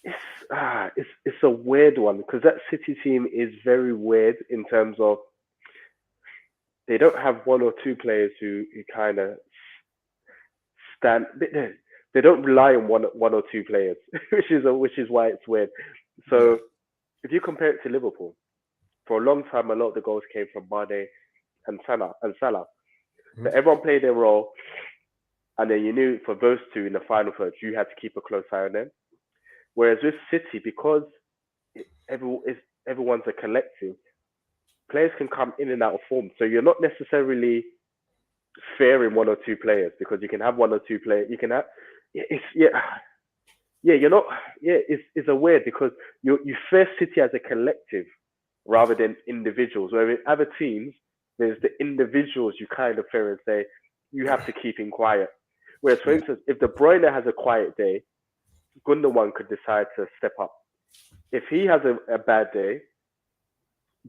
it's a weird one because that City team is very weird in terms of they don't have one or two players who kind of stand. They don't rely on one or two players, which is why it's weird. Yeah. So if you compare it to Liverpool, for a long time, a lot of the goals came from Mane and Salah. So Mhm. everyone played their role, and then you knew for those two in the final third, you had to keep a close eye on them. Whereas with City, because everyone's a collective, players can come in and out of form. So you're not necessarily fearing one or two players because you can have one or two players. You can have you're not it's a weird because you fear City as a collective rather than individuals. Where in other teams, there's the individuals you kind of fear and say you have to keep him quiet. Whereas, for Yeah. instance, if De Bruyne has a quiet day, Gundogan could decide to step up. If he has a bad day,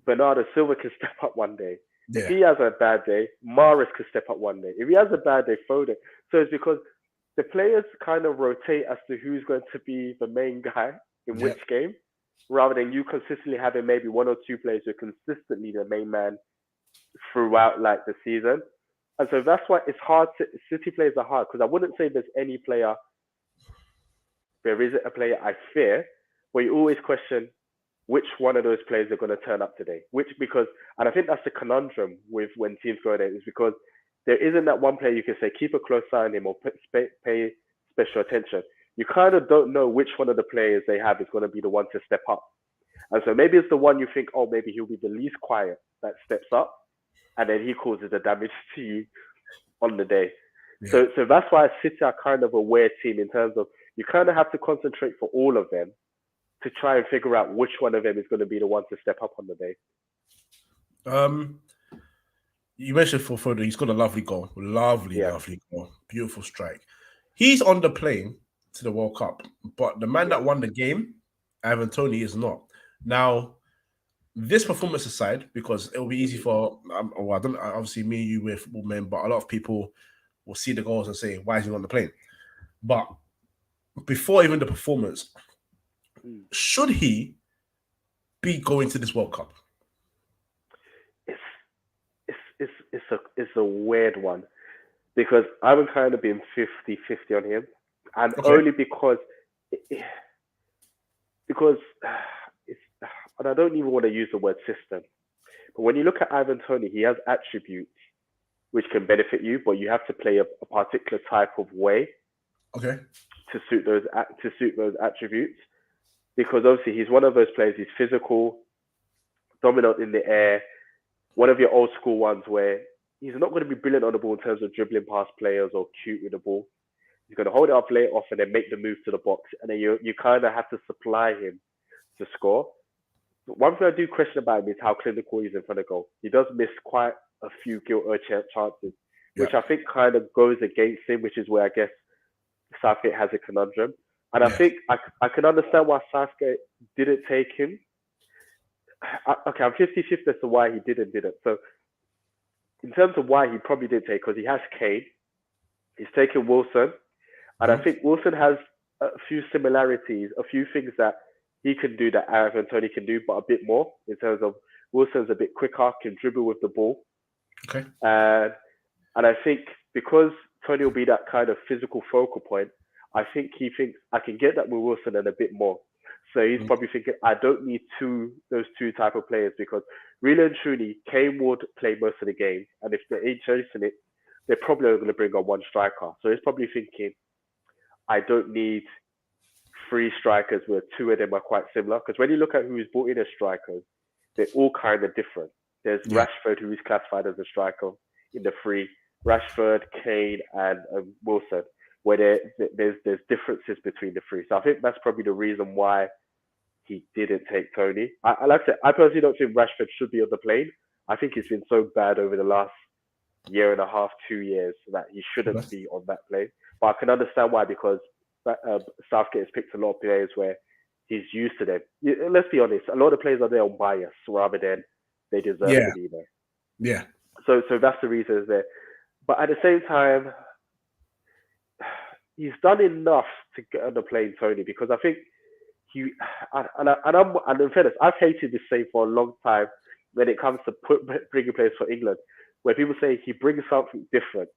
Bernardo Silva can step up one day. If Yeah. he has a bad day, Mahrez could step up one day. If he has a bad day, Foden. So it's because the players kind of rotate as to who's going to be the main guy in Yeah. which game, rather than you consistently having maybe one or two players who are consistently the main man throughout like the season. And so that's why it's hard to City players are hard because I wouldn't say there's any player there isn't a player I fear, but you always question which one of those players are going to turn up today. And I think that's the conundrum with when teams go there is because there isn't that one player you can say keep a close eye on him or pay special attention. You kind of don't know which one of the players they have is going to be the one to step up. And so maybe it's the one you think, oh, maybe he'll be the least quiet that steps up, and then he causes the damage to you on the day. Yeah. So that's why City are kind of a weird team in terms of you kind of have to concentrate for all of them to try and figure out which one of them is going to be the one to step up on the day. You mentioned for Foden, he's got a lovely goal. Lovely Yeah. goal. Beautiful strike. He's on the plane to the World Cup, but the man that won the game, Ivan Toney, is not. Now, this performance aside, because it will be easy for, well, I don't obviously me and you we're football men, but a lot of people will see the goals and say, why is he on the plane? But before even the performance, should he be going to this World Cup? It's a weird one because I've kind of been 50-50 on him, and Okay. only because it's, and I don't even want to use the word system, but when you look at Ivan Toney, he has attributes which can benefit you, but you have to play a particular type of way Okay. to suit those attributes. Because obviously he's one of those players. He's physical, dominant in the air. One of your old school ones where he's not going to be brilliant on the ball in terms of dribbling past players or cute with the ball. He's going to hold it up, lay it off, and then make the move to the box. And then you kind of have to supply him to score. But one thing I do question about him is how clinical he is in front of goal. He does miss quite a few gilt chances, which I think kind of goes against him, which is where I guess Southgate has a conundrum. And I think I can understand why Southgate didn't take him. Okay, I'm 50-50 as to why he didn't. So in terms of why he probably didn't take, because he has Kane, he's taken Wilson, and I think Wilson has a few similarities, a few things that he can do that Ivan Toney can do, but a bit more in terms of Wilson's a bit quicker, can dribble with the ball. Okay. And I think because Tony will be that kind of physical focal point, I think he thinks I can get that with Wilson and a bit more. So he's probably thinking I don't need those two type of players because really and truly, Kane would play most of the game, and if they ain't chasing it, they're probably going to bring on one striker. So he's probably thinking I don't need three strikers where two of them are quite similar. Because when you look at who he's brought in as strikers, they're all kind of different. There's Rashford, who is classified as a striker in the three. Rashford, Kane, and Wilson, where there's differences between the three. So I think that's probably the reason why he didn't take Tony. I like to say, I personally don't think Rashford should be on the plane. I think he's been so bad over the last year and a half, 2 years, that he shouldn't be on that plane. But I can understand why, because Southgate has picked a lot of players where he's used to them. Let's be honest, a lot of players are there on bias rather than they deserve Yeah, to be there. yeah, So that's the reason it's there. But at the same time, he's done enough to get on the plane, Tony, because I think he and in fairness, I've hated this saying for a long time when it comes to bringing players for England, where people say he brings something different,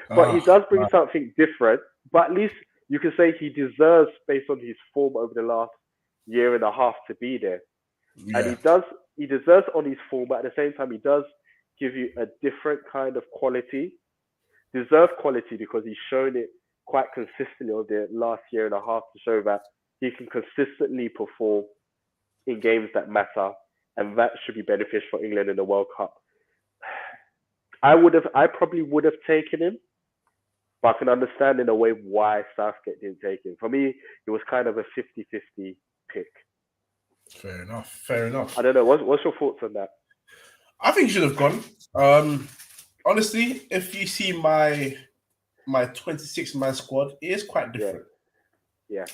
but he does bring something different. But at least you can say he deserves, based on his form over the last year and a half, to be there, and yeah, he deserves on his form, but at the same time, he does give you a different kind of quality, deserved quality, because he's shown it quite consistently over the last year and a half to show that he can consistently perform in games that matter, and that should be beneficial for England in the World Cup. I probably would have taken him, but I can understand in a way why Southgate didn't take him. For me, it was kind of a 50-50 pick. fair enough. Fair enough. I don't know. What's your thoughts on that? I think he should have gone. Honestly, if you see my 26-man squad, it is quite different. Yeah.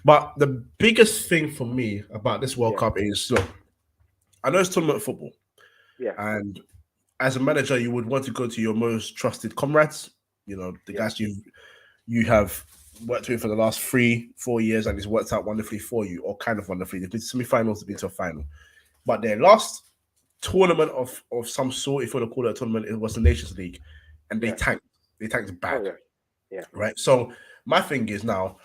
But the biggest thing for me about this World Cup is, look, I know it's tournament football. Yeah. And as a manager, you would want to go to your most trusted comrades, the guys you have worked with for the last 3-4 years, and it's worked out wonderfully for you, or kind of wonderfully. They've been to semi-finals, they've been to a final. But their last tournament of some sort, if you want to call it a tournament, it was the Nations League, and they tanked. They tanked bad. Yeah. Right. So my thing is now,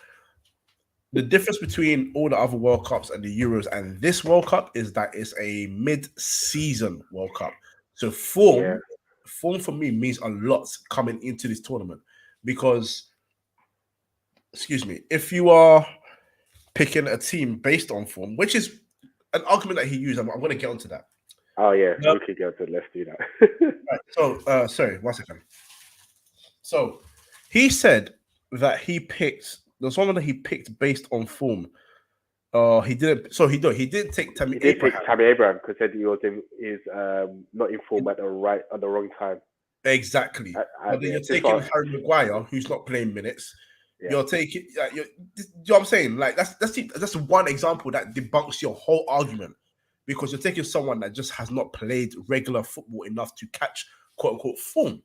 the difference between all the other World Cups and the Euros and this World Cup is that it's a mid-season World Cup. So form for me means a lot coming into this tournament, because, if you are picking a team based on form, which is an argument that he used, I'm going to get onto that. Oh yeah, we could get onto. Let's do that. Right. So, sorry, 1 second. So he said that he picked. There's someone that he picked based on form. He didn't. So he didn't take Tammy Abraham. He did pick Tammy Abraham because he was not in form at the wrong time. Exactly. But then you're taking Harry Maguire, who's not playing minutes. Yeah. You're taking. You know what I'm saying? Like that's one example that debunks your whole argument, because you're taking someone that just has not played regular football enough to catch quote unquote form.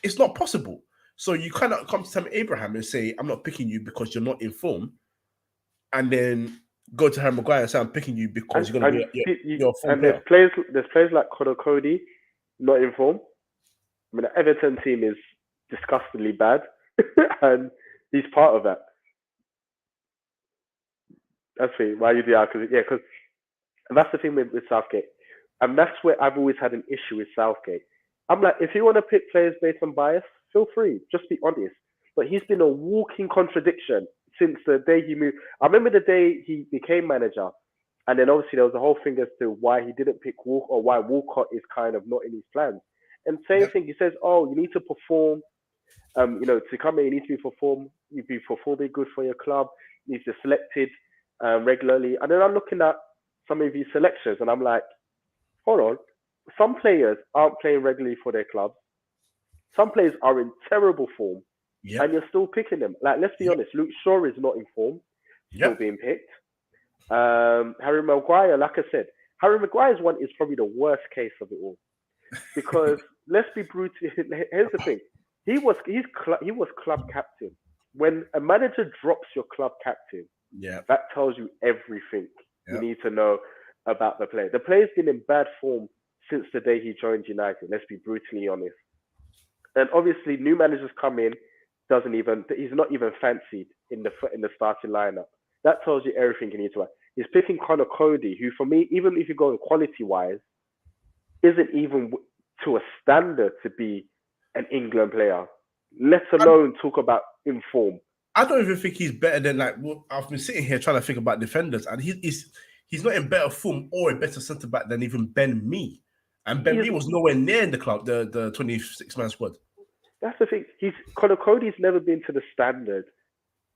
It's not possible. So you cannot come to Tammy Abraham and say, I'm not picking you because you're not in form, and then go to Harry Maguire and say, I'm picking you because you're going to be your form and player. There's players like Conor Cody, not in form. I mean, the Everton team is disgustingly bad, and he's part of that. That's the why you do that, because that's the thing with Southgate, and that's where I've always had an issue with Southgate. I'm like, if you want to pick players based on bias, feel free. Just be honest. But he's been a walking contradiction since the day he moved. I remember the day he became manager, and then obviously there was a whole thing as to why he didn't pick Walcott, or why Walcott is kind of not in his plans. And same thing, he says, oh, you need to perform. To come in, you need to be performing good for your club. You need to be selected regularly. And then I'm looking at some of these selections, and I'm like, hold on. Some players aren't playing regularly for their clubs. Some players are in terrible form, and you're still picking them. Like, let's be honest, Luke Shaw is not in form, still being picked. Harry Maguire, like I said, Harry Maguire's one is probably the worst case of it all, because let's be brutal. Here's the thing: he was club captain. When a manager drops your club captain, that tells you everything you need to know about the player. The player's been in bad form since the day he joined United. Let's be brutally honest. And obviously, new managers come in, he's not even fancied in the starting lineup. That tells you everything you need to know. He's picking Conor Cody, who for me, even if you go quality-wise, isn't even to a standard to be an England player, let alone talk about in form. I don't even think he's better than, like, I've been sitting here trying to think about defenders, and he's not in better form or a better centre-back than even Ben Mee. And Ben Mee was nowhere near in the club, the 26-man squad. That's the thing. Conor Cody's never been to the standard,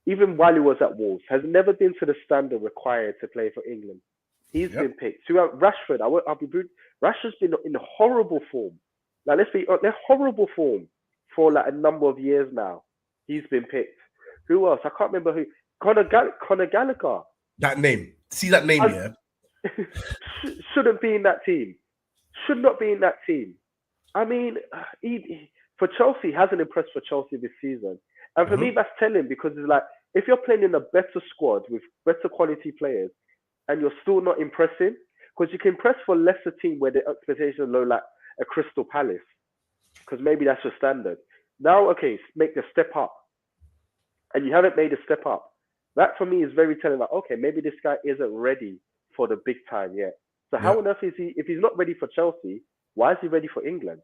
even while he was at Wolves, has never been to the standard required to play for England. He's been picked. So Rashford, I'll be brutal. Rashford's been in horrible form. Now, they're horrible form for like a number of years now. He's been picked. Who else? I can't remember who. Conor Gallagher. That name. See that name, yeah? Shouldn't be in that team. Should not be in that team. I mean, for Chelsea, he hasn't impressed for Chelsea this season. And for me, that's telling because it's like, if you're playing in a better squad with better quality players and you're still not impressing, because you can press for a lesser team where the expectations are low, like a Crystal Palace, because maybe that's your standard. Now, okay, make the step up. And you haven't made a step up. That for me is very telling, like, okay, maybe this guy isn't ready for the big time yet. So how on earth is he, if he's not ready for Chelsea, why is he ready for England?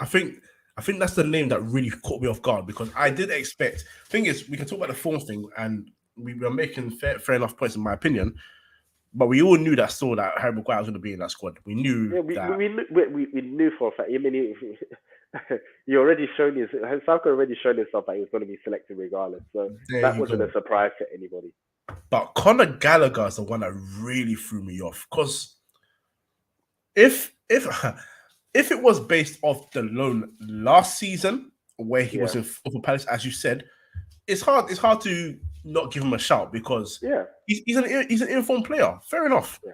I think that's the name that really caught me off guard because I did expect. Thing is, we can talk about the form thing, and we were making fair enough points, in my opinion. But we all knew that still that Harry Maguire was going to be in that squad. We knew that. We knew for a fact. I mean, he already shown his. Southgate already shown himself that he was going to be selected regardless. So that wasn't a surprise to anybody. But Conor Gallagher is the one that really threw me off because if it was based off the loan last season where he was in Palace, as you said, it's hard to not give him a shout because he's an informed player. Fair enough. Yeah.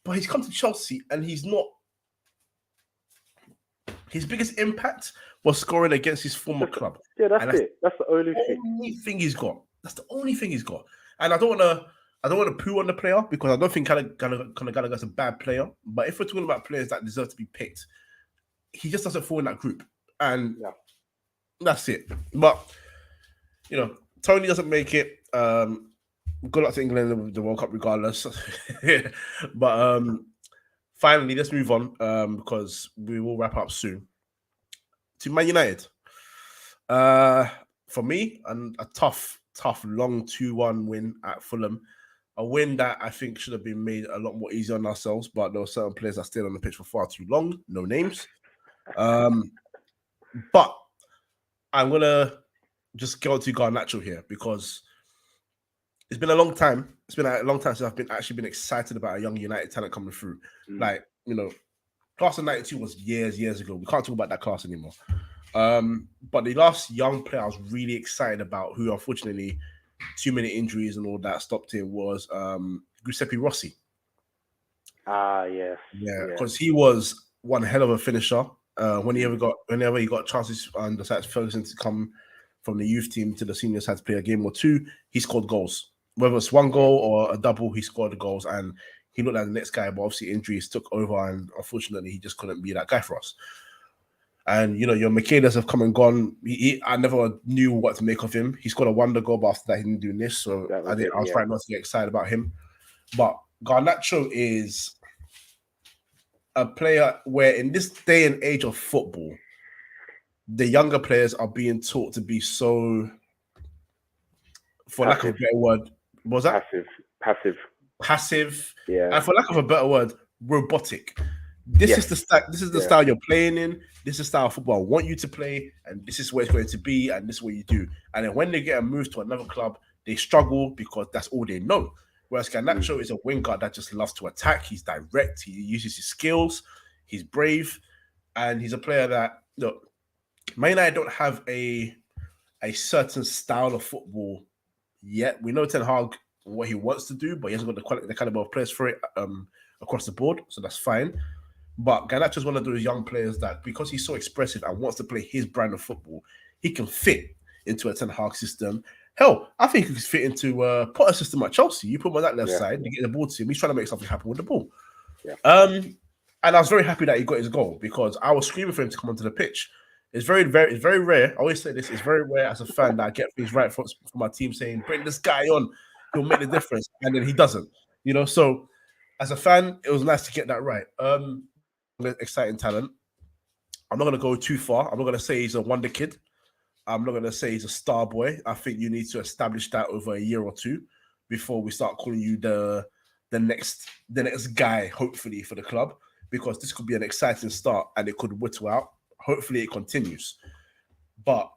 But he's come to Chelsea and he's not. His biggest impact was scoring against his former club. Yeah, that's it. That's the only thing he's got. That's the only thing he's got. And I don't want to poo on the player because I don't think Conor Gallagher's a bad player. But if we're talking about players that deserve to be picked, he just doesn't fall in that group. And that's it. But, Tony doesn't make it. Good luck to England with the World Cup regardless. But finally, let's move on because we will wrap up soon. To Man United. For me, a tough, long 2-1 win at Fulham. A win that I think should have been made a lot more easy on ourselves, but there were certain players that stayed on the pitch for far too long. No names. But I'm going to just go to Garnacho here because it's been a long time. It's been a long time since I've actually been excited about a young United talent coming through. Like, class of 92 was years ago. We can't talk about that class anymore. But the last young player I was really excited about, who unfortunately too many injuries and all that stopped him, was Giuseppe Rossi. Yes. Yeah, because he was one hell of a finisher. Whenever he got chances on the side Ferguson to come from the youth team to the senior side to play a game or two, he scored goals. Whether it's one goal or a double, he scored the goals, and he looked like the next guy. But obviously injuries took over, and unfortunately, he just couldn't be that guy for us. And your Michaelis have come and gone. I never knew what to make of him. He scored a wonder goal, but after that, he didn't do this. So I was trying not to get excited about him. But Garnacho is a player where, in this day and age of football, the younger players are being taught to be so, for lack of a better word, what was that? Passive. Yeah. And for lack of a better word, robotic. This is the style you're playing in. This is the style of football I want you to play, and this is where it's going to be, and this is what you do. And then when they get a move to another club, they struggle because that's all they know. Whereas Garnacho is a winger that just loves to attack. He's direct. He uses his skills. He's brave, and he's a player that Man United don't have a certain style of football yet. We know Ten Hag what he wants to do, but he hasn't got the caliber of players for it across the board, so that's fine. But Garnacho is one of those young players that, because he's so expressive and wants to play his brand of football, he can fit into a Ten Hag system. Hell, I think he could fit into Potter's system at Chelsea. You put him on that left side, you get the ball to him. He's trying to make something happen with the ball. Yeah. And I was very happy that he got his goal because I was screaming for him to come onto the pitch. It's very rare. I always say this. It's very rare as a fan that I get things right from my team saying, "Bring this guy on. He'll make the difference," and then he doesn't. So as a fan, it was nice to get that right. Exciting talent. I'm not going to go too far. I'm not going to say he's a wonder kid. I'm not going to say he's a star boy. I think you need to establish that over a year or two before we start calling you the next guy, hopefully, for the club, because this could be an exciting start and it could whittle out. Hopefully it continues. But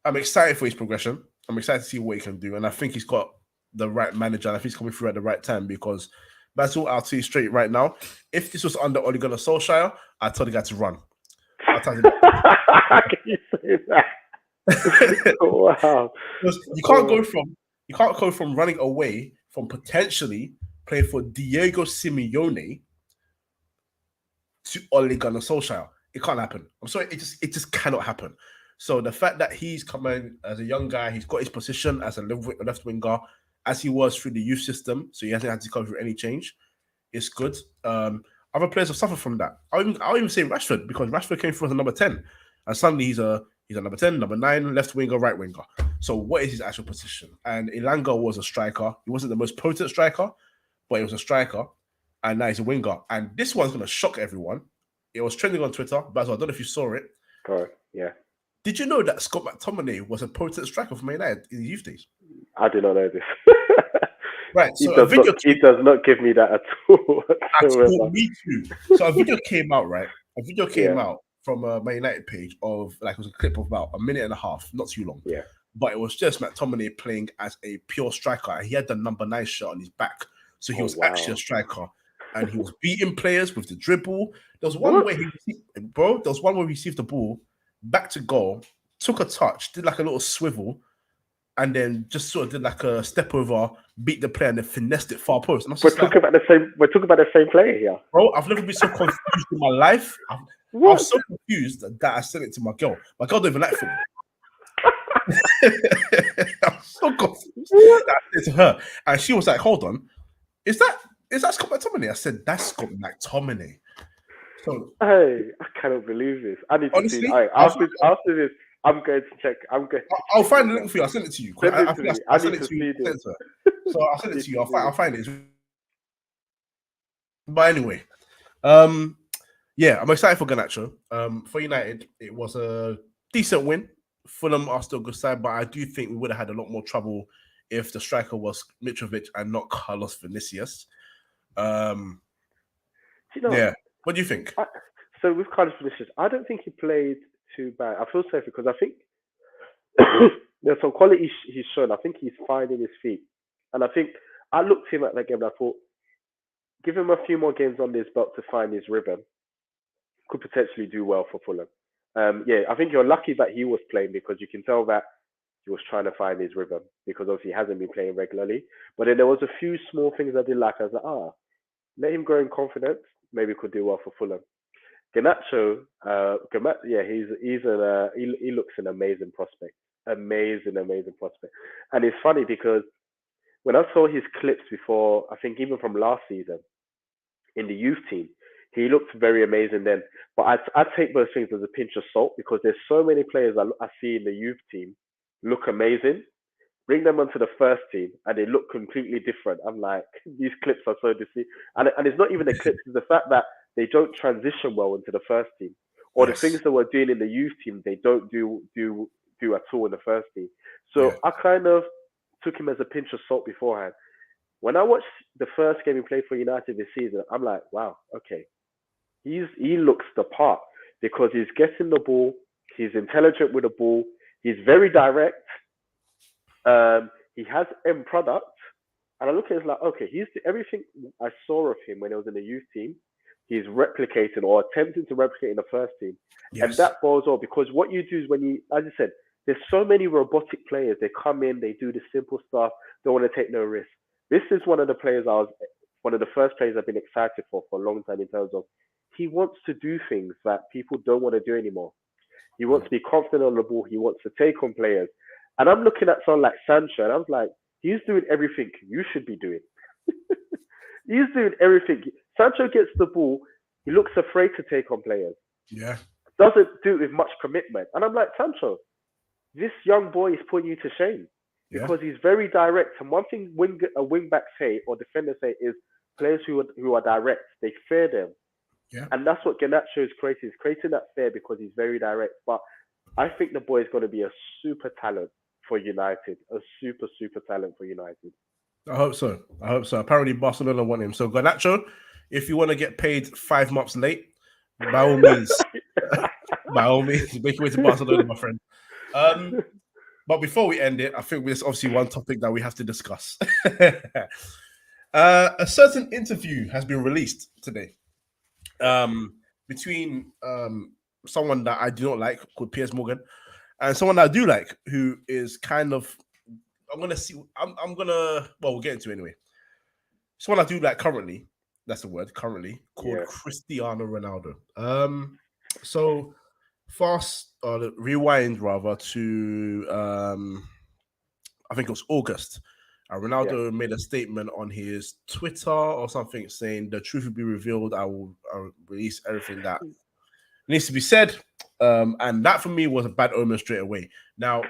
I'm excited for his progression. I'm excited to see what he can do. And I think he's got the right manager. And I think he's coming through at the right time because Basil, I'll tell you straight right now, if this was under Ole Gunnar Solskjaer, I'd tell the guy to run. Can you say that? Wow. You can't go from You can't go from running away from potentially playing for Diego Simeone to Ole Gunnar Solskjaer. It can't happen. I'm sorry, it just cannot happen. So the fact that he's coming as a young guy, he's got his position as a left winger, as he was through the youth system, so he hasn't had to go through any change. It's good. Other players have suffered from that. I'll even say Rashford, because Rashford came through as a number 10, and suddenly he's a number 10, number 9, left winger, right winger. So what is his actual position? And Elanga was a striker. He wasn't the most potent striker, but he was a striker, and now he's a winger. And this one's going to shock everyone. It was trending on Twitter, Basil, I don't know if you saw it. Correct, yeah. Did you know that Scott McTominay was a potent striker for Man United in his youth days? I did not know this. Right, so he does not give me that at all. Me too. So a video came out, right? A video came out from a Man United page of, like, it was a clip of about a minute and a half, not too long. Yeah. But it was just McTominay playing as a pure striker. He had the number 9 shirt on his back. So he was actually a striker. And he was beating players with the dribble. There was one where he received the ball back to goal, took a touch, did like a little swivel, and then just sort of did like a step over, beat the player, and then finessed it far post. And we're talking about the same player here, bro. I've never been so confused in my life. I was so confused that I sent it to my girl. My girl don't even like football. I'm so confused. I said it to her, and she was like, "Hold on, is that Scott McTominay?" I said, "That's Scott McTominay." So, hey, I cannot believe this. I need to see. Right, after this, I'm going to check. I'll find the link for you. I'll send it to you. I send it to you. So I'll send it to you. I'll find it. But anyway, yeah, I'm excited for Garnacho. For United, it was a decent win. Fulham are still a good side, but I do think we would have had a lot more trouble if the striker was Mitrovic and not Carlos Vinicius. Yeah. What do you think? So with Carlos Vinicius, I don't think he played too bad. I feel safe because I think there's some quality he's shown. I think he's finding his feet. And I think I looked at him at that game and I thought, give him a few more games on his belt to find his rhythm. Could potentially do well for Fulham. Yeah, I think you're lucky that he was playing because you can tell that he was trying to find his rhythm because obviously he hasn't been playing regularly. But then there was a few small things I did like. I was like, let him grow in confidence. Maybe could do well for Fulham. Garnacho, he looks an amazing prospect. Amazing prospect. And it's funny because when I saw his clips before, I think even from last season in the youth team, he looked very amazing then. But I take those things as a pinch of salt because there's so many players I see in the youth team look amazing. Bring them onto the first team and they look completely different. I'm like, these clips are so deceiving. And it's not even the clips, it's the fact that they don't transition well into the first team. Or the things that we're doing in the youth team, they don't do at all in the first team. So I kind of took him as a pinch of salt beforehand. When I watched the first game he played for United this season, I'm like, wow, okay. He looks the part because he's getting the ball, he's intelligent with the ball, he's very direct. He has end product, and I look at it like, okay, everything I saw of him when he was in the youth team, he's replicating or attempting to replicate in the first team, and that boils off because what you do is when you, as I said, there's so many robotic players. They come in, they do the simple stuff, don't want to take no risk. This is one of the first players I've been excited for a long time in terms of he wants to do things that people don't want to do anymore. He wants to be confident on the ball. He wants to take on players. And I'm looking at someone like Sancho, and I was like, he's doing everything you should be doing. He's doing everything. Sancho gets the ball. He looks afraid to take on players. Yeah. Doesn't do it with much commitment. And I'm like, Sancho, this young boy is putting you to shame because he's very direct. And one thing a wing back say or defender say is players who are direct, they fear them. Yeah. And that's what Garnacho is creating. He's creating that fear because he's very direct. But I think the boy is going to be a super talent for United. A super, super talent for United. I hope so. Apparently Barcelona want him. So Garnacho, if you want to get paid 5 months late, by all means, make your way to Barcelona, my friend. But before we end it, I think there's obviously one topic that we have to discuss. A certain interview has been released today between someone that I do not like called Piers Morgan and someone that I do like who is kind of I'm gonna see. I'm gonna. Well, we'll get into it anyway. Someone I do like currently. That's the word. Currently called Yeah. Cristiano Ronaldo. So fast rewind rather to I think it was August. Ronaldo made a statement on his Twitter or something saying the truth will be revealed. I'll release everything that needs to be said. And that for me was a bad omen straight away. Now,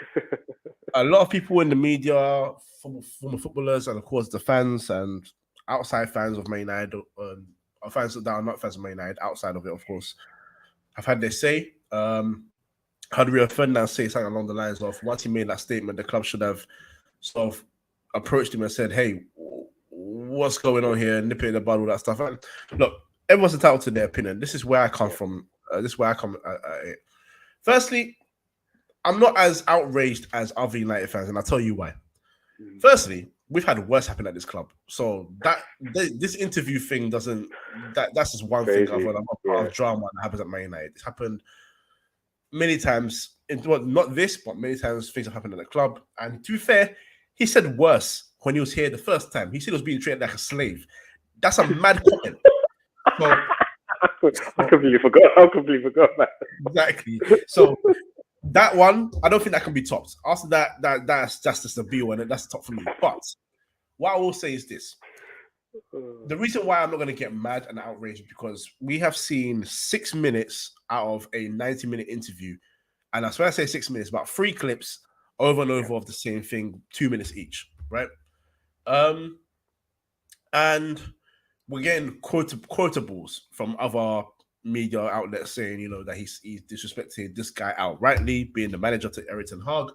a lot of people in the media, former footballers, and of course the fans and outside fans of Man United, fans that are not fans of Man United, outside of it, of course, have had their say. How do we offend and say something along the lines of once he made that statement, the club should have sort of approached him and said, "Hey, what's going on here? Nip it in the bud, all that stuff." And look, everyone's entitled to their opinion. This is where I come from. This is where I come at it. Firstly, I'm not as outraged as other United fans, and I'll tell you why. Firstly, we've had worse happen at this club, so this interview thing doesn't. That's just one thing I've heard. I'm not part of drama that happens at Man United. It's happened many times. Not this, but many times things have happened at the club. And to be fair, he said worse when he was here the first time. He said he was being treated like a slave. That's a mad comment. So, I completely forgot that. Exactly. So that one, I don't think that can be topped. After that's just the B one, and that's the top for me. But what I will say is this: the reason why I'm not going to get mad and outraged is because we have seen 6 minutes out of a 90-minute interview, and that's when I say 6 minutes, about 3 clips over and over of the same thing, 2 minutes each, right? And we're getting quotables from other media outlets saying, that he's disrespecting this guy outrightly, being the manager to Erik ten Hag,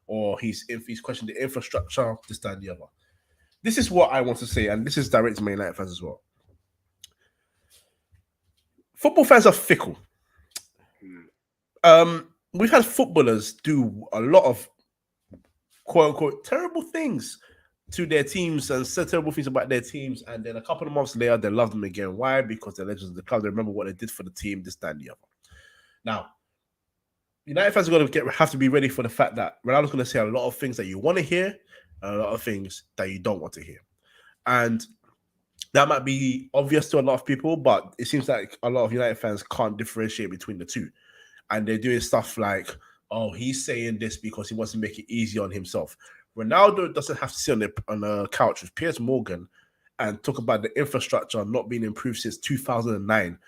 or he's questioned the infrastructure, this, that, and the other. This is what I want to say, and this is direct to Man United fans as well. Football fans are fickle. We've had footballers do a lot of quote unquote terrible things to their teams and said terrible things about their teams, and then a couple of months later they love them again. Why? Because they're legends of the club. They remember what they did for the team, this, that, and the other. Now, United fans are going to have to be ready for the fact that Ronaldo's going to say a lot of things that you want to hear and a lot of things that you don't want to hear. And that might be obvious to a lot of people, but it seems like a lot of United fans can't differentiate between the two. And they're doing stuff like, oh, he's saying this because he wants to make it easy on himself. Ronaldo doesn't have to sit on a couch with Piers Morgan and talk about the infrastructure not being improved since 2009.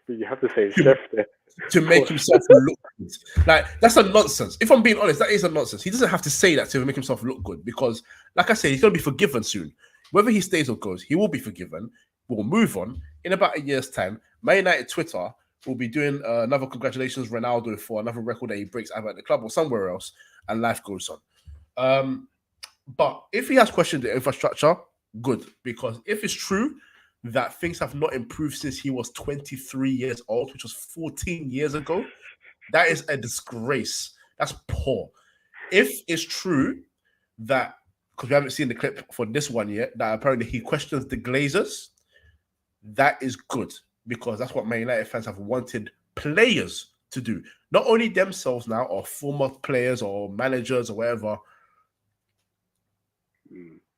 You have to say chef there. To make himself look good. Like, that's a nonsense. If I'm being honest, that is a nonsense. He doesn't have to say that to make himself look good because, like I said, he's going to be forgiven soon. Whether he stays or goes, he will be forgiven. We'll move on. In about a year's time, Man United Twitter will be doing another congratulations Ronaldo for another record that he breaks either at the club or somewhere else, and life goes on. But if he has questioned the infrastructure, good. Because if it's true that things have not improved since he was 23 years old, which was 14 years ago, that is a disgrace. That's poor. If it's true that, because we haven't seen the clip for this one yet, that apparently he questions the Glazers, that is good. Because that's what Man United fans have wanted players to do. Not only themselves now, or former players or managers or whatever.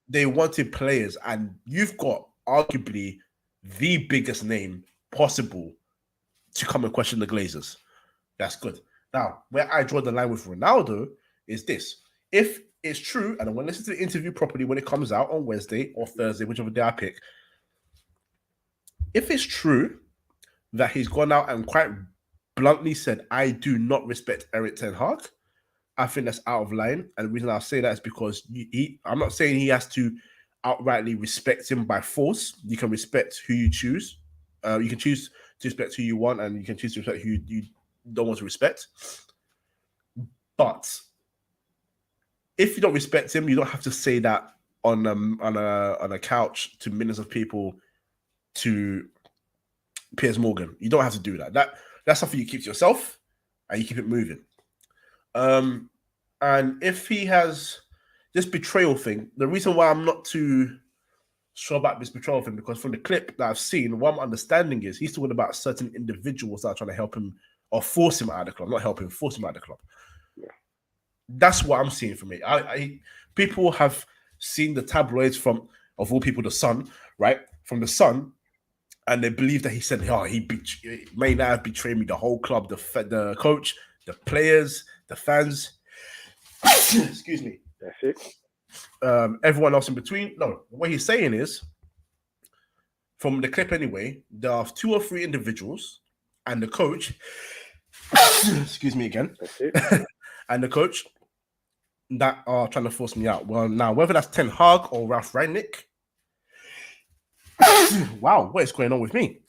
They wanted players, and you've got arguably the biggest name possible to come and question the Glazers. That's good. Now, where I draw the line with Ronaldo is this. If it's true, and I'm going to listen to the interview properly when it comes out on Wednesday or Thursday, whichever day I pick. If it's true that he's gone out and quite bluntly said, I do not respect Erik ten Hag, I think that's out of line. And the reason I'll say that is because I'm not saying he has to outrightly respect him by force. You can respect who you choose. You can choose to respect who you want, and you can choose to respect who you don't want to respect. But if you don't respect him, you don't have to say that on a couch to millions of people to Piers Morgan. You don't have to do that. That's something you keep to yourself and you keep it moving. And if he has this betrayal thing, the reason why I'm not too sure about this betrayal thing, because from the clip that I've seen, what I'm understanding is he's talking about certain individuals that are trying to help him or force him out of the club. Not help him, force him out of the club. That's what I'm seeing from it. People have seen the tabloids from, of all people, the Sun, right? From the Sun, and they believe that he said, "Oh, he may not have betrayed me." The whole club, the coach, the players, the fans. Excuse me. That's it. Everyone else in between. No, what he's saying is, from the clip anyway, there are 2 or 3 individuals and the coach. Excuse me again. That's it. And the coach that are trying to force me out. Well, now whether that's Ten Hag or Ralph Rangnick. Wow, what is going on with me?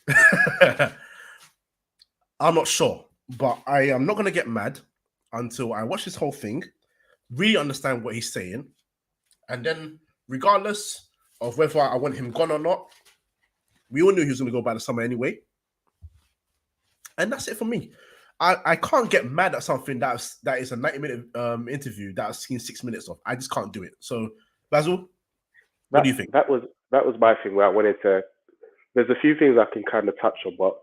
I'm not sure, but I am not going to get mad until I watch this whole thing, really understand what he's saying, and then, regardless of whether I want him gone or not, we all knew he was going to go by the summer anyway. And that's it for me. I can't get mad at something that is a 90-minute interview that I've seen 6 minutes of. I just can't do it. So, Basil, what do you think? That was my thing where I wanted to. There's a few things I can kind of touch on, but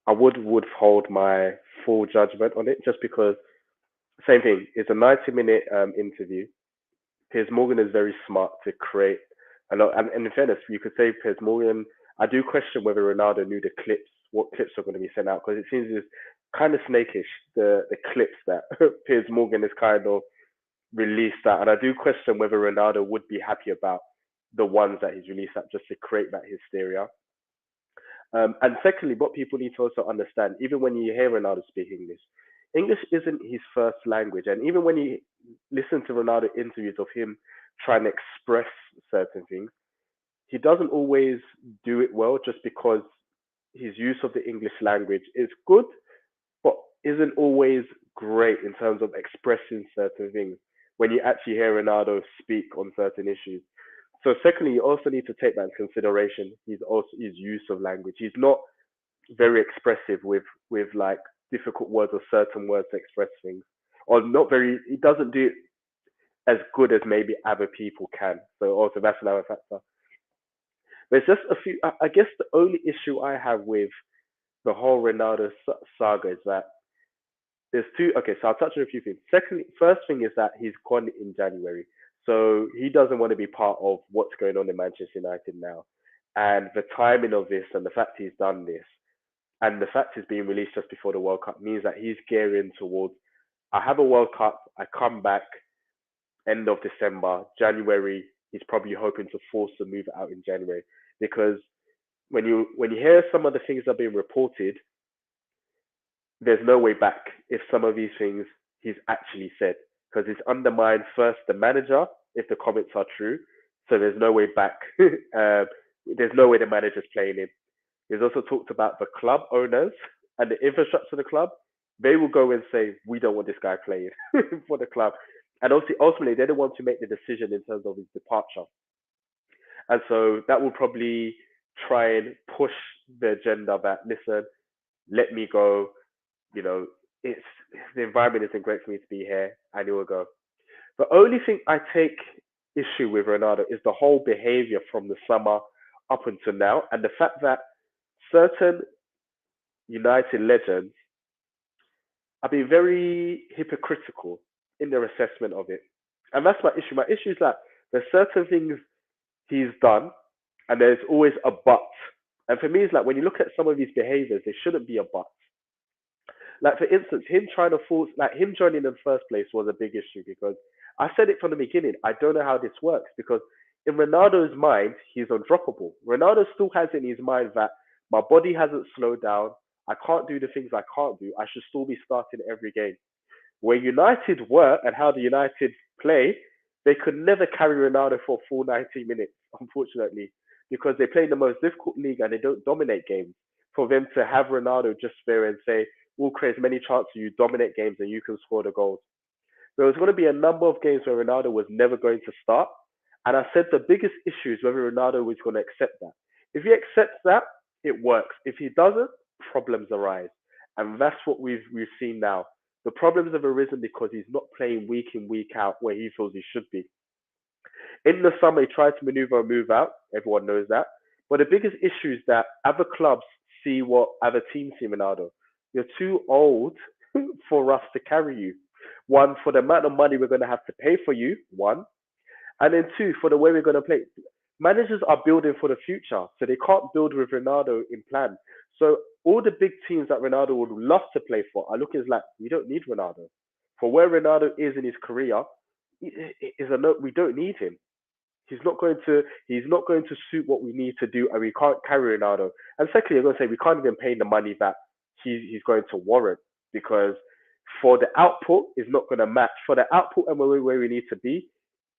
I would hold my full judgment on it just because. Same thing. It's a 90-minute interview. Piers Morgan is very smart to create a lot. And in fairness, you could say Piers Morgan. I do question whether Ronaldo knew the clips, what clips are going to be sent out, because it seems it's kind of snakish, the clips that Piers Morgan has kind of released out. And I do question whether Ronaldo would be happy about the ones that he's released out just to create that hysteria. And secondly, what people need to also understand, even when you hear Ronaldo speak English, English isn't his first language. And even when you listen to Ronaldo interviews of him trying to express certain things, he doesn't always do it well just because his use of the English language is good, but isn't always great in terms of expressing certain things when you actually hear Ronaldo speak on certain issues. So secondly, you also need to take that into consideration. His use of language. He's not very expressive with like difficult words or certain words to express things, or not very. He doesn't do it as good as maybe other people can. So also that's another factor. There's just a few. I guess the only issue I have with the whole Ronaldo saga is that there's two. Okay, so I'll touch on a few things. Secondly, first thing is that he's gone in January, so he doesn't want to be part of what's going on in Manchester United now, and the timing of this and the fact he's done this, and the fact he's being released just before the World Cup means that he's gearing towards. I have a World Cup. I come back end of December, January. He's probably hoping to force the move out in January because when you hear some of the things that are being reported, there's no way back if some of these things he's actually said because it's undermined first the manager if the comments are true. So there's no way back. There's no way the manager's playing him. He's also talked about the club owners and the infrastructure of the club. They will go and say, we don't want this guy playing for the club. And also, ultimately, they're the ones who make the decision in terms of his departure. And so that will probably try and push the agenda that, listen, let me go. You know, it's the environment isn't great for me to be here, and he will go. The only thing I take issue with Ronaldo is the whole behavior from the summer up until now, and the fact that certain United legends have been very hypocritical in their assessment of it. And that's my issue. My issue is that there's certain things he's done, and there's always a but. And for me, it's like when you look at some of these behaviors, there shouldn't be a but. Like, for instance, him trying to force, like, him joining in the first place was a big issue because I said it from the beginning. I don't know how this works because in Ronaldo's mind, he's undroppable. Ronaldo still has in his mind that my body hasn't slowed down. I can't do the things I can't do. I should still be starting every game. Where United were and how the United play, they could never carry Ronaldo for a full 90 minutes, unfortunately, because they play in the most difficult league and they don't dominate games. For them to have Ronaldo just there and say, we'll create as many chances, you dominate games and you can score the goals. There was going to be a number of games where Ronaldo was never going to start. And I said the biggest issue is whether Ronaldo was going to accept that. If he accepts that, it works. If he doesn't, problems arise. And that's what we've seen now. The problems have arisen because he's not playing week in, week out where he feels he should be. In the summer, he tried to maneuver and move out. Everyone knows that. But the biggest issue is that other clubs see what other teams see Ronaldo. You're too old for us to carry you. One, for the amount of money we're going to have to pay for you, one. And then two, for the way we're going to play. Managers are building for the future, so they can't build with Ronaldo in plan. So all the big teams that Ronaldo would love to play for are looking like, we don't need Ronaldo. For where Ronaldo is in his career, is a no, we don't need him. He's not going to suit what we need to do, and we can't carry Ronaldo. And secondly, I'm going to say we can't even pay the money that he's going to warrant, because for the output is not going to match. For the output and where we need to be,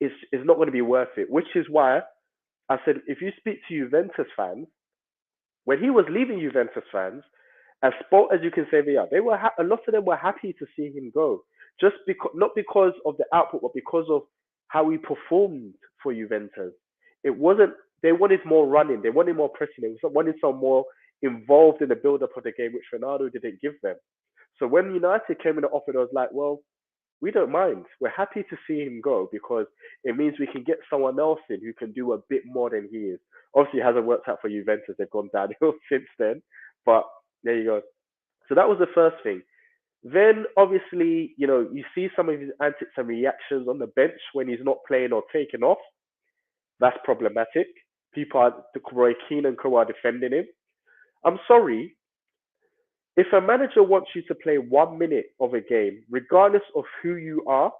is not going to be worth it. Which is why I said, if you speak to Juventus fans, when he was leaving Juventus fans, as sport as you can say they are, a lot of them were happy to see him go, just because, not because of the output, but because of how he performed for Juventus. It wasn't. They wanted more running. They wanted more pressing. They wanted some more involved in the build-up of the game, which Ronaldo didn't give them. So when United came in and offered, I was like, well, we don't mind. We're happy to see him go, because it means we can get someone else in who can do a bit more than he is. Obviously, it hasn't worked out for Juventus. They've gone downhill since then. But there you go. So that was the first thing. Then, obviously, you see some of his antics and reactions on the bench when he's not playing or taking off. That's problematic. Roy Keane and co are defending him. I'm sorry. If a manager wants you to play 1 minute of a game, regardless of who you are,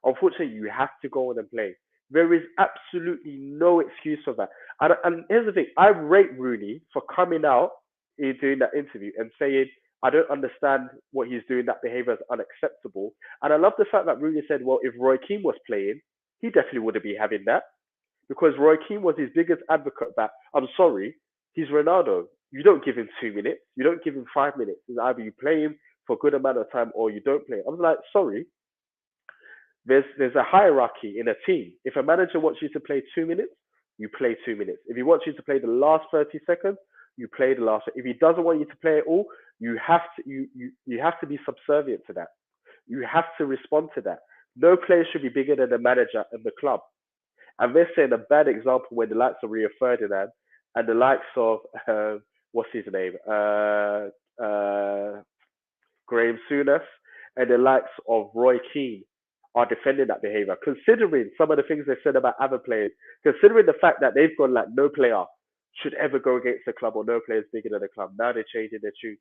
unfortunately, you have to go on and play. There is absolutely no excuse for that. And here's the thing, I rate Rooney for coming out doing that interview and saying, I don't understand what he's doing, that behavior is unacceptable. And I love the fact that Rooney said, well, if Roy Keane was playing, he definitely wouldn't be having that. Because Roy Keane was his biggest advocate that, I'm sorry, he's Ronaldo. You don't give him 2 minutes. You don't give him 5 minutes. It's either you play him for a good amount of time or you don't play him. I'm like, sorry. There's a hierarchy in a team. If a manager wants you to play 2 minutes, you play 2 minutes. If he wants you to play the last 30 seconds, you play the last. If he doesn't want you to play it all, you have to be subservient to that. You have to respond to that. No player should be bigger than the manager and the club. And they're saying a bad example when the likes of Rio Ferdinand and the likes of what's his name, Graham Souness, and the likes of Roy Keane are defending that behavior, considering some of the things they said about other players, considering the fact that they've gone like no player should ever go against the club or no player is bigger than the club. Now they're changing their tune.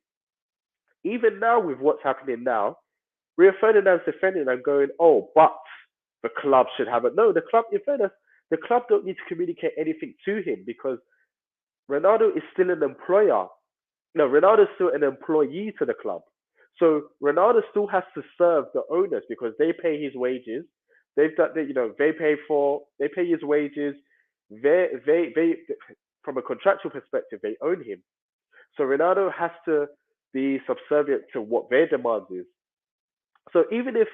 Even now with what's happening now, Rio Ferdinand's defending and going, oh, but the club should have it. No, the club, in fairness, the club don't need to communicate anything to him, because Ronaldo is still an employer. No, Ronaldo is still an employee to the club. So Ronaldo still has to serve the owners, because they pay his wages. They pay his wages. They from a contractual perspective, they own him. So Ronaldo has to be subservient to what their demands is. So even if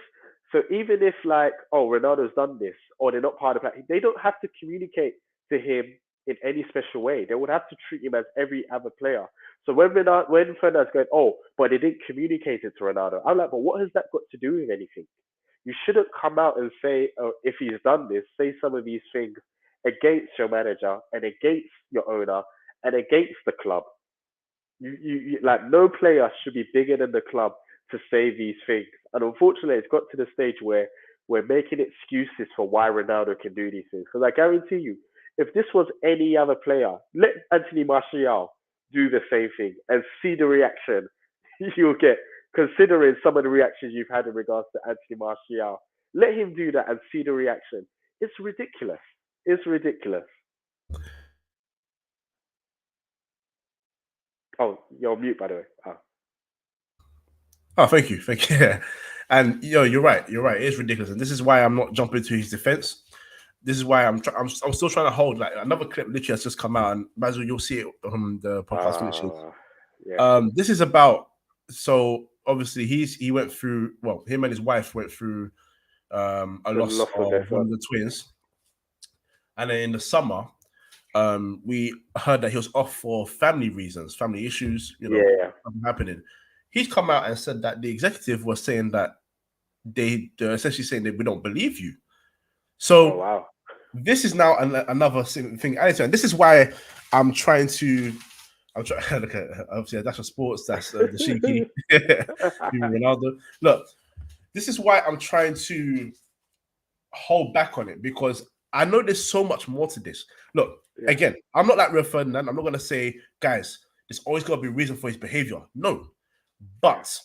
like, oh, Ronaldo's done this, or they're not part of that, they don't have to communicate to him in any special way. They would have to treat him as every other player. So when Fernand's going, oh, but they didn't communicate it to Ronaldo, I'm like, but what has that got to do with anything? You shouldn't come out and say, oh, if he's done this, say some of these things against your manager and against your owner and against the club. You like, no player should be bigger than the club to say these things. And unfortunately, it's got to the stage where we're making excuses for why Ronaldo can do these things. Because I guarantee you, if this was any other player, let Anthony Martial do the same thing and see the reaction you'll get, considering some of the reactions you've had in regards to Anthony Martial. Let him do that and see the reaction. It's ridiculous. It's ridiculous. Oh, you're on mute, by the way. Oh, thank you. Yeah. And you're right. It is ridiculous, and this is why I'm not jumping to his defense. This is why I'm still trying to hold. Like, another clip literally has just come out, and Basil, you'll see it on the podcast finishes. Yeah. This is about, so obviously he went through, well, him and his wife went through a loss of one of the twins, and then in the summer, we heard that he was off for family reasons, family issues, something happening. He's come out and said that the executive was saying that they're essentially saying that we don't believe you. So this is now another thing. And this is why I'm trying to I'm trying to look at obviously that's for sports. That's the cheeky Ronaldo. Look, this is why I'm trying to hold back on it because I know there's so much more to this. Look, again, I'm not like Real Ferdinand. I'm not gonna say, guys, there's always got to be a reason for his behavior. No, but,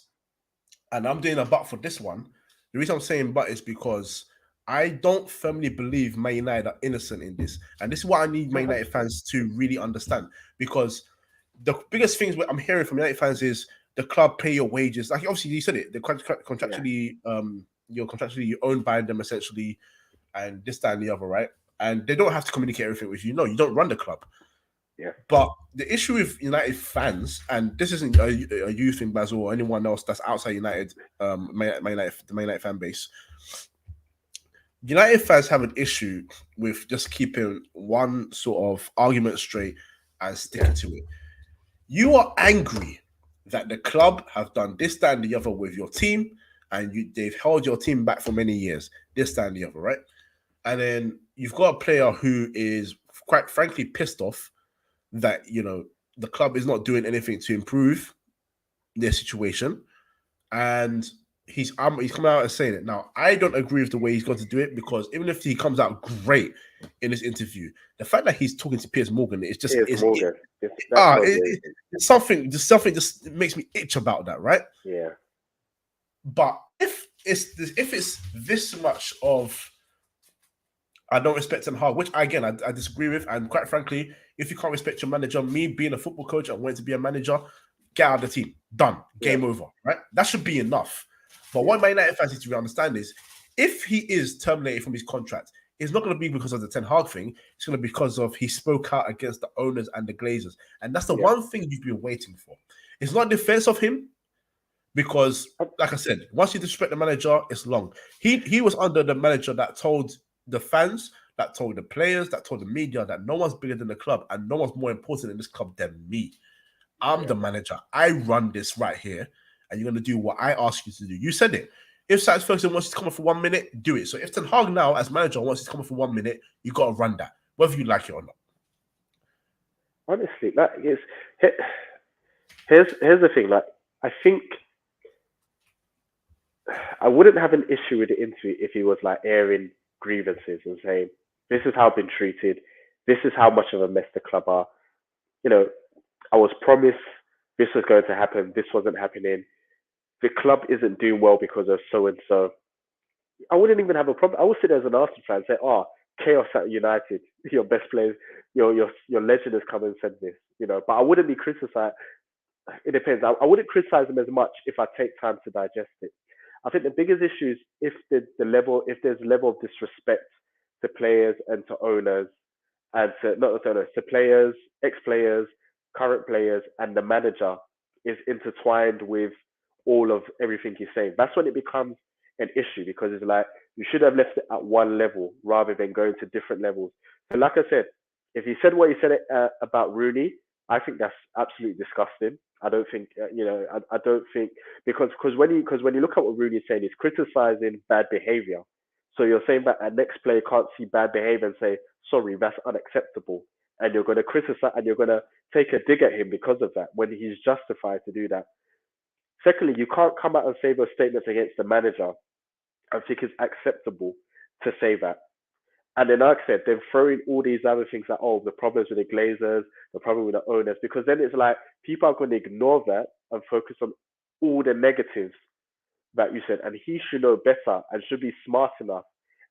and I'm doing a but for this one. The reason I'm saying but is because I don't firmly believe Man United are innocent in this, and this is what I need Man United fans to really understand because the biggest things I'm hearing from United fans is the club pay your wages. Like obviously you said it, the contractually, you're contractually owned by them essentially, and this, that, and the other, right? And they don't have to communicate everything with you. No, you don't run the club. Yeah. But the issue with United fans, and this isn't a you thing, Basil, or anyone else that's outside United, the Man United fan base. United fans have an issue with just keeping one sort of argument straight and sticking to it. You are angry that the club have done this, that, and the other with your team, and they've held your team back for many years, this, that, and the other, right? And then you've got a player who is quite frankly pissed off that the club is not doing anything to improve their situation, and he's coming out and saying it. Now, I don't agree with the way he's going to do it because even if he comes out great in this interview, the fact that he's talking to Piers Morgan is just it's something just makes me itch about that, right? Yeah. But if it's this much of I don't respect Ten Hag, which again I disagree with, and quite frankly, if you can't respect your manager, me being a football coach and wanting to be a manager, get out of the team. Done. Game over. Right? That should be enough. But what my United fans need to understand is, if he is terminated from his contract, it's not going to be because of the Ten Hag thing. It's going to be because of he spoke out against the owners and the Glazers, and that's the one thing you've been waiting for. It's not defense of him. Because, like I said, once you disrespect the manager, it's long. He was under the manager that told the fans, that told the players, that told the media that no one's bigger than the club and no one's more important in this club than me. I'm the manager. I run this right here, and you're going to do what I ask you to do. You said it. If Sykes Ferguson wants you to come on for 1 minute, do it. So if Ten Hag now, as manager, wants you to come on for 1 minute, you got to run that, whether you like it or not. Honestly, that is here's the thing. Like, I think I wouldn't have an issue with the interview if he was like airing grievances and saying, "This is how I've been treated. This is how much of a mess the club are. I was promised this was going to happen. This wasn't happening. The club isn't doing well because of so and so." I wouldn't even have a problem. I would sit there as an Arsenal fan and say, "Oh, chaos at United. Your best players, your legend has come and said this." But I wouldn't be criticized. It depends. I wouldn't criticize them as much if I take time to digest it. I think the biggest issue is if there's level of disrespect to players and to owners, and to not to owners, to players, ex-players, current players, and the manager is intertwined with all of everything he's saying. That's when it becomes an issue because it's like you should have left it at one level rather than going to different levels. So, like I said, if he said what he said about Rooney, I think that's absolutely disgusting. I don't think I don't think because when you look at what Rooney is saying, he's criticizing bad behavior. So you're saying that a next player can't see bad behavior and say, "Sorry, that's unacceptable," and you're going to criticize and you're going to take a dig at him because of that when he's justified to do that. Secondly, you can't come out and say those statements against the manager and think it's acceptable to say that. And then, like I said, they're throwing all these other things like, oh, the problems with the Glazers, the problem with the owners, because then it's like people are going to ignore that and focus on all the negatives that you said. And he should know better and should be smart enough.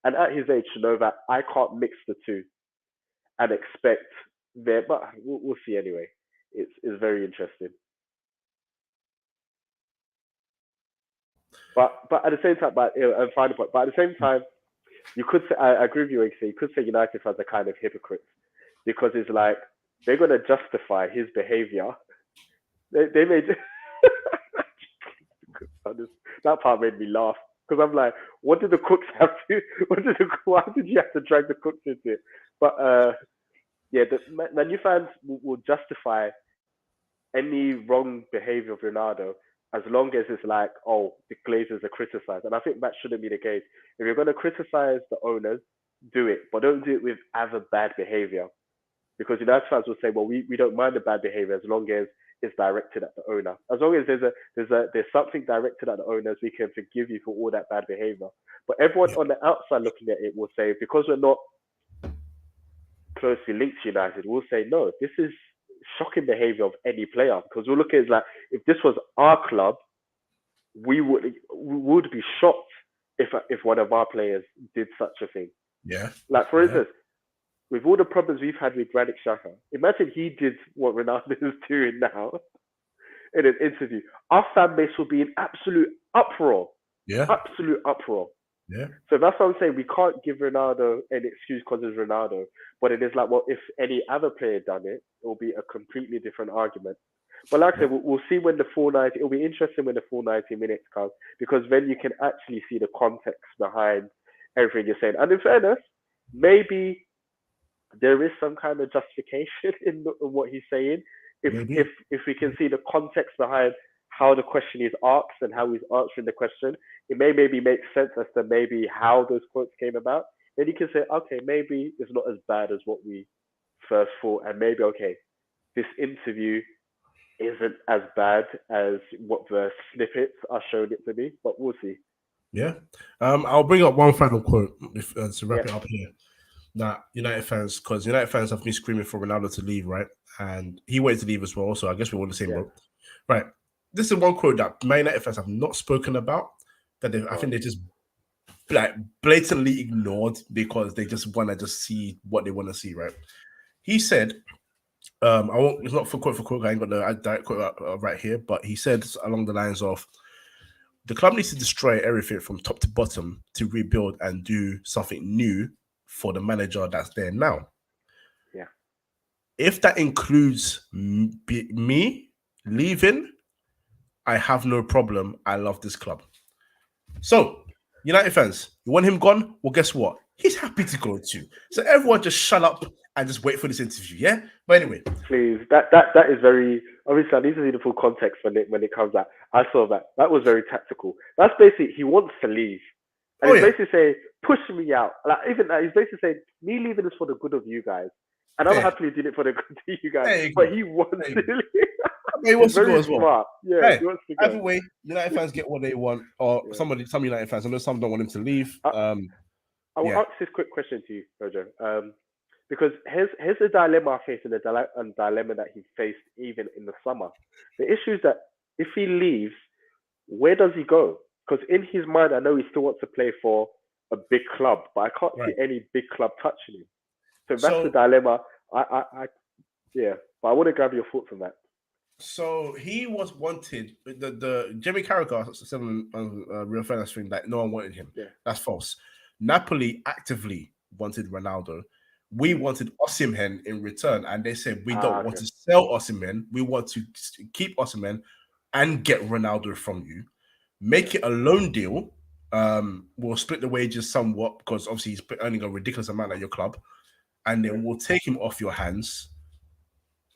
And at his age, should know that I can't mix the two and expect there. But we'll see anyway. It's very interesting. But at the same time, and final point. But at the same time, you could say I agree with you. You could say United fans are kind of hypocrites because it's like they're going to justify his behavior. They made that part made me laugh because I'm like, what did the cooks have to? Why did you have to drag the cooks into it? But yeah, the Man fans will justify any wrong behavior of Ronaldo as long as it's like, oh, the Glazers are criticized. And I think that shouldn't be the case. If you're going to criticize the owners, do it, but don't do it with other bad behavior. because United fans will say, well, we don't mind the bad behavior as long as it's directed at the owner. As long as there's something directed at the owners, we can forgive you for all that bad behavior. But everyone on the outside looking at it will say, because we're not closely linked to United, will say, no, this is shocking behavior of any player. Because we'll look at it like, if this was our club, we would be shocked if one of our players did such a thing. Yeah. Like, for instance, with all the problems we've had with Granit Xhaka, imagine he did what Ronaldo is doing now in an interview. Our fan base will be in absolute uproar. Yeah. Absolute uproar. Yeah. So that's what I'm saying. We can't give Ronaldo any excuse because it's Ronaldo. But it is like, well, if any other player done it, it will be a completely different argument. But like I said, we'll see when the full 90. It'll be interesting when the full 90 minutes comes, because then you can actually see the context behind everything you're saying. And in fairness, maybe there is some kind of justification in what he's saying. If we can see the context behind how the question is asked and how he's answering the question, it may maybe make sense as to maybe how those quotes came about. Then you can say, okay, maybe it's not as bad as what we first thought, and maybe, okay, this interview isn't as bad as what the snippets are showing it to be, but we'll see. Yeah. I'll bring up one final quote to wrap it up here. That United fans, because United fans have been screaming for Ronaldo to leave, right? And he wanted to leave as well, so I guess we're all the same boat. Right. This is one quote that Man United fans have not spoken about, that I think they just like blatantly ignored because they just want to just see what they want to see, right? He said, it's not for quote, I ain't got the direct quote right here, but he said along the lines of, the club needs to destroy everything from top to bottom to rebuild and do something new for the manager that's there now. Yeah. If that includes me leaving, I have no problem. I love this club. So, United fans, you want him gone? Well, guess what? He's happy to go too. So everyone just shut up and just wait for this interview, yeah? But anyway. Please, that is very, obviously I need to see the full context when it comes out. I saw that. That was very tactical. That's basically, he wants to leave. And he's basically saying, push me out. Like, even he's basically saying, me leaving is for the good of you guys. And I'm happily doing it for the good of you guys. But he wants to leave. He wants to go as well. Smart. Yeah, he wants to go. Either way, United fans get what they want, or some United fans. I know some don't want him to leave. I will ask this quick question to you, Kojo. Because here's the dilemma I face, and the dilemma that he faced even in the summer. The issue is that if he leaves, where does he go? Because in his mind, I know he still wants to play for a big club, but I can't see any big club touching him. So that's the dilemma. But I want to grab your thoughts on that. So he was wanted. The Jimmy Carragher said on Real Fairness thing that no one wanted him. Yeah. That's false. Napoli actively wanted Ronaldo. We wanted Osimhen in return, and they said we don't want to sell Osimhen. We want to keep Osimhen and get Ronaldo from you. Make it a loan deal. We'll split the wages somewhat because obviously he's earning a ridiculous amount at your club, and then we'll take him off your hands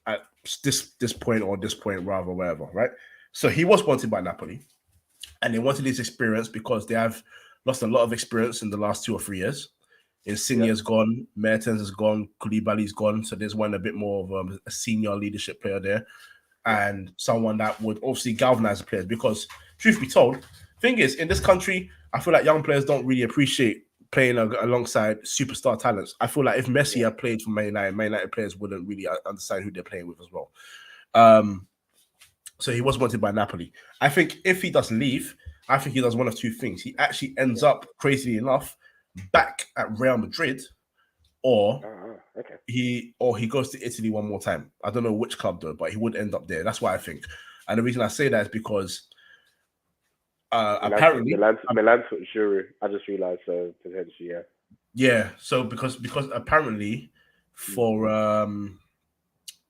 at this point or this point, rather, wherever, right? So he was wanted by Napoli, and they wanted his experience because they have lost a lot of experience in the last 2 or 3 years. Insigne's gone, Mertens is gone, Koulibaly's gone, so there's one a bit more of a senior leadership player there, and someone that would obviously galvanize the players. Because, truth be told, thing is, in this country, I feel like young players don't really appreciate playing alongside superstar talents. I feel like if Messi had played for Man United players wouldn't really understand who they're playing with as well. So he was wanted by Napoli. I think if he does leave, I think he does one of two things. He actually ends up, crazily enough, back at Real Madrid, or he goes to Italy one more time. I don't know which club though, but he would end up there. That's what I think. And the reason I say that is because apparently Milan took Giroud. I just realized potentially, yeah. So because apparently for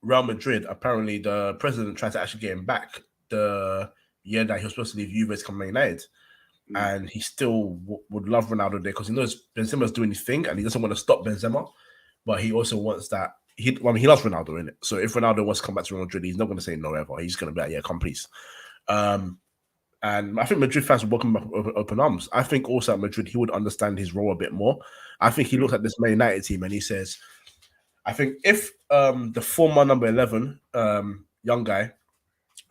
Real Madrid, apparently the president tried to actually get him back the year that he was supposed to leave Juve to come to United. And he still would love Ronaldo there because he knows Benzema's doing his thing and he doesn't want to stop Benzema, but he also wants that. He loves Ronaldo in it. So if Ronaldo wants to come back to Real Madrid, he's not going to say no ever. He's going to be like, yeah, come please. And I think Madrid fans would welcome him with open arms. I think also at Madrid, he would understand his role a bit more. I think he looks at this Man United team and he says, I think if the former number 11, young guy,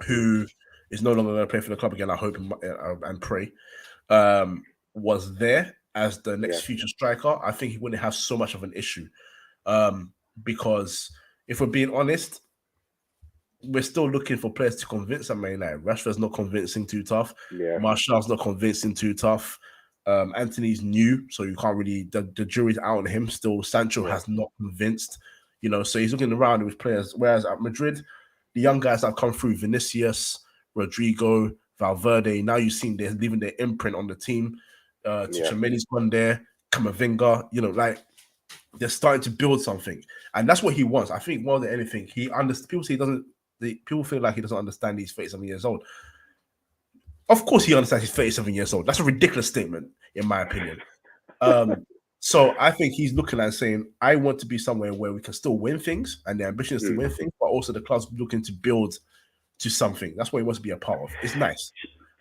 who is no longer going to play for the club again, I hope and pray, was there as the next future striker, I think he wouldn't have so much of an issue. Because if we're being honest, we're still looking for players to convince at Man United. Rashford's not convincing too tough. Martial's not convincing too tough. Anthony's new, so you can't really, the jury's out on him still. Sancho has not convinced, so he's looking around with players. Whereas at Madrid, the young guys that have come through, Vinicius, Rodrigo, Valverde, now you've seen they're leaving their imprint on the team. Tchouaméni's gone there, Camavinga, they're starting to build something. And that's what he wants. I think more than anything, people say he doesn't, people feel like he doesn't understand he's 37 years old. Of course he understands he's 37 years old. That's a ridiculous statement, in my opinion. So I think he's looking at saying, I want to be somewhere where we can still win things, and the ambition is to win things, but also the club's looking to build to something. That's what he wants to be a part of. It's nice.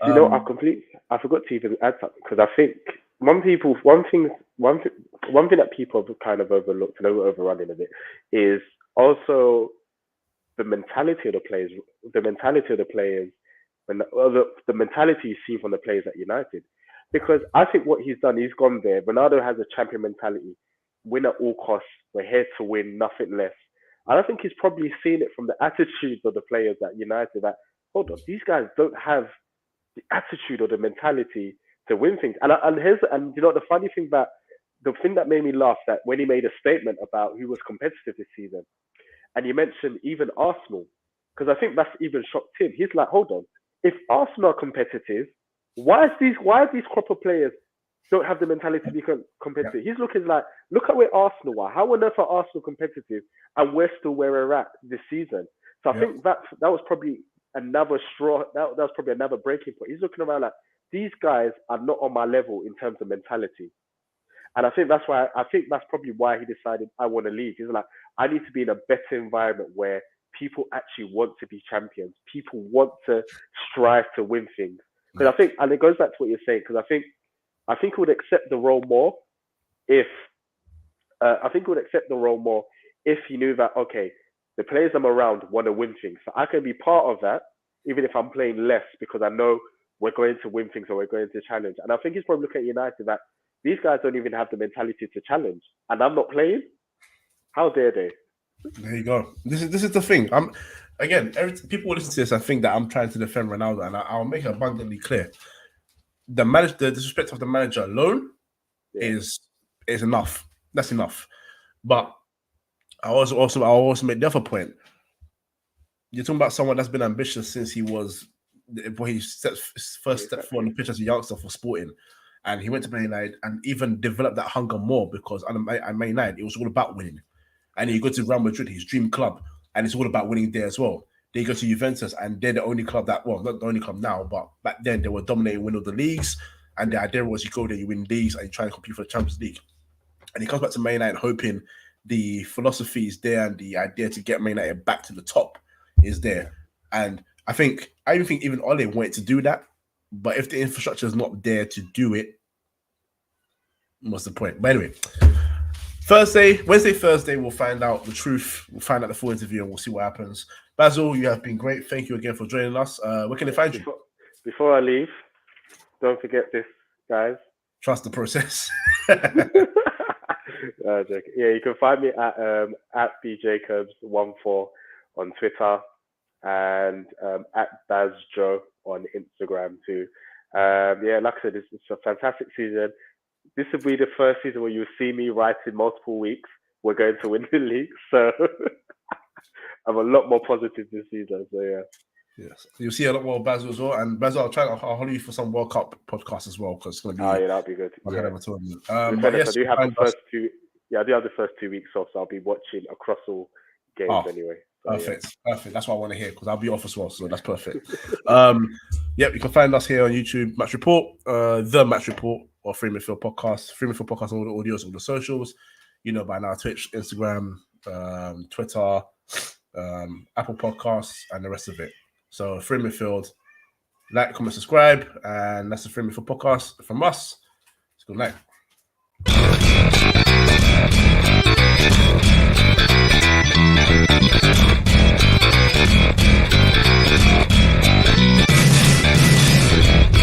I forgot to even add something, because I think one thing that people have kind of overlooked and overrunning a bit is also the mentality of the players. The mentality of the players, the mentality you see from the players at United. Because I think what he's done, he's gone there. Ronaldo has a champion mentality, win at all costs. We're here to win, nothing less. And I think he's probably seen it from the attitudes of the players at United. That hold on, these guys don't have the attitude or the mentality to win things. And the funny thing the thing that made me laugh, that when he made a statement about who was competitive this season, and he mentioned even Arsenal, because I think that's even shocked him. He's like, hold on, if Arsenal are competitive, why are these crop of players don't have the mentality to be competitive? He's looking like, look at where Arsenal are. How on earth are Arsenal competitive and we're still where we're at this season? So I think that was probably another straw. That was probably another breaking point. He's looking around like, these guys are not on my level in terms of mentality. And I think that's probably why he decided, I want to leave. He's like, I need to be in a better environment where people actually want to be champions. People want to strive to win things. Because I think, and it goes back to what you're saying, because I think he would accept the role more if he knew that, okay, the players I'm around want to win things. So I can be part of that, even if I'm playing less, because I know we're going to win things or we're going to challenge. And I think he's probably looking at United that these guys don't even have the mentality to challenge. And I'm not playing. How dare they? There you go. This is the thing. People listen to this and think that I'm trying to defend Ronaldo, and I'll make it abundantly clear. The disrespect of the manager alone is enough. That's enough. But I'll also make the other point. You're talking about someone that's been ambitious since he first stepped forward on the pitch as a youngster for Sporting, and he went to Man United and even developed that hunger more, because at Man United it was all about winning. And you go to Real Madrid, his dream club, and it's all about winning there as well. They go to Juventus, and they're the only club not the only club now, but back then they were dominating, winning the leagues. And the idea was you go there, you win leagues, and you try and compete for the Champions League. And he comes back to Man United hoping the philosophy is there and the idea to get Man United back to the top is there. And I even think Ole wanted to do that, but if the infrastructure is not there to do it, what's the point? But anyway, Wednesday, Thursday, we'll find out the truth. We'll find out the full interview and we'll see what happens. Basil, you have been great. Thank you again for joining us. Where can they find you? Before I leave, don't forget this, guys. Trust the process. You can find me at bjacobs14 on Twitter and at BazJoe on Instagram too. Like I said, it's a fantastic season. This will be the first season where you'll see me writing multiple weeks. We're going to win the league, so I'm a lot more positive this season. So yeah. Yes, you'll see a lot more of Basil as well. And Basil, I'll hold you for some World Cup podcasts as well, because it's going to be. That'll be good. Ahead of a tournament. I do have the first 2. Yeah, I do have the first 2 weeks off, so I'll be watching across all games anyway. So, perfect. That's what I want to hear, because I'll be off as well, so that's perfect. You can find us here on YouTube, Match Report, The Match Report, or Free Midfield Podcast. Free Midfield Podcast on all the audios, all the socials. You know by now, Twitch, Instagram, Twitter, Apple Podcasts, and the rest of it. So Free Midfield, like, comment, subscribe, and that's the Free Midfield Podcast from us. Good night.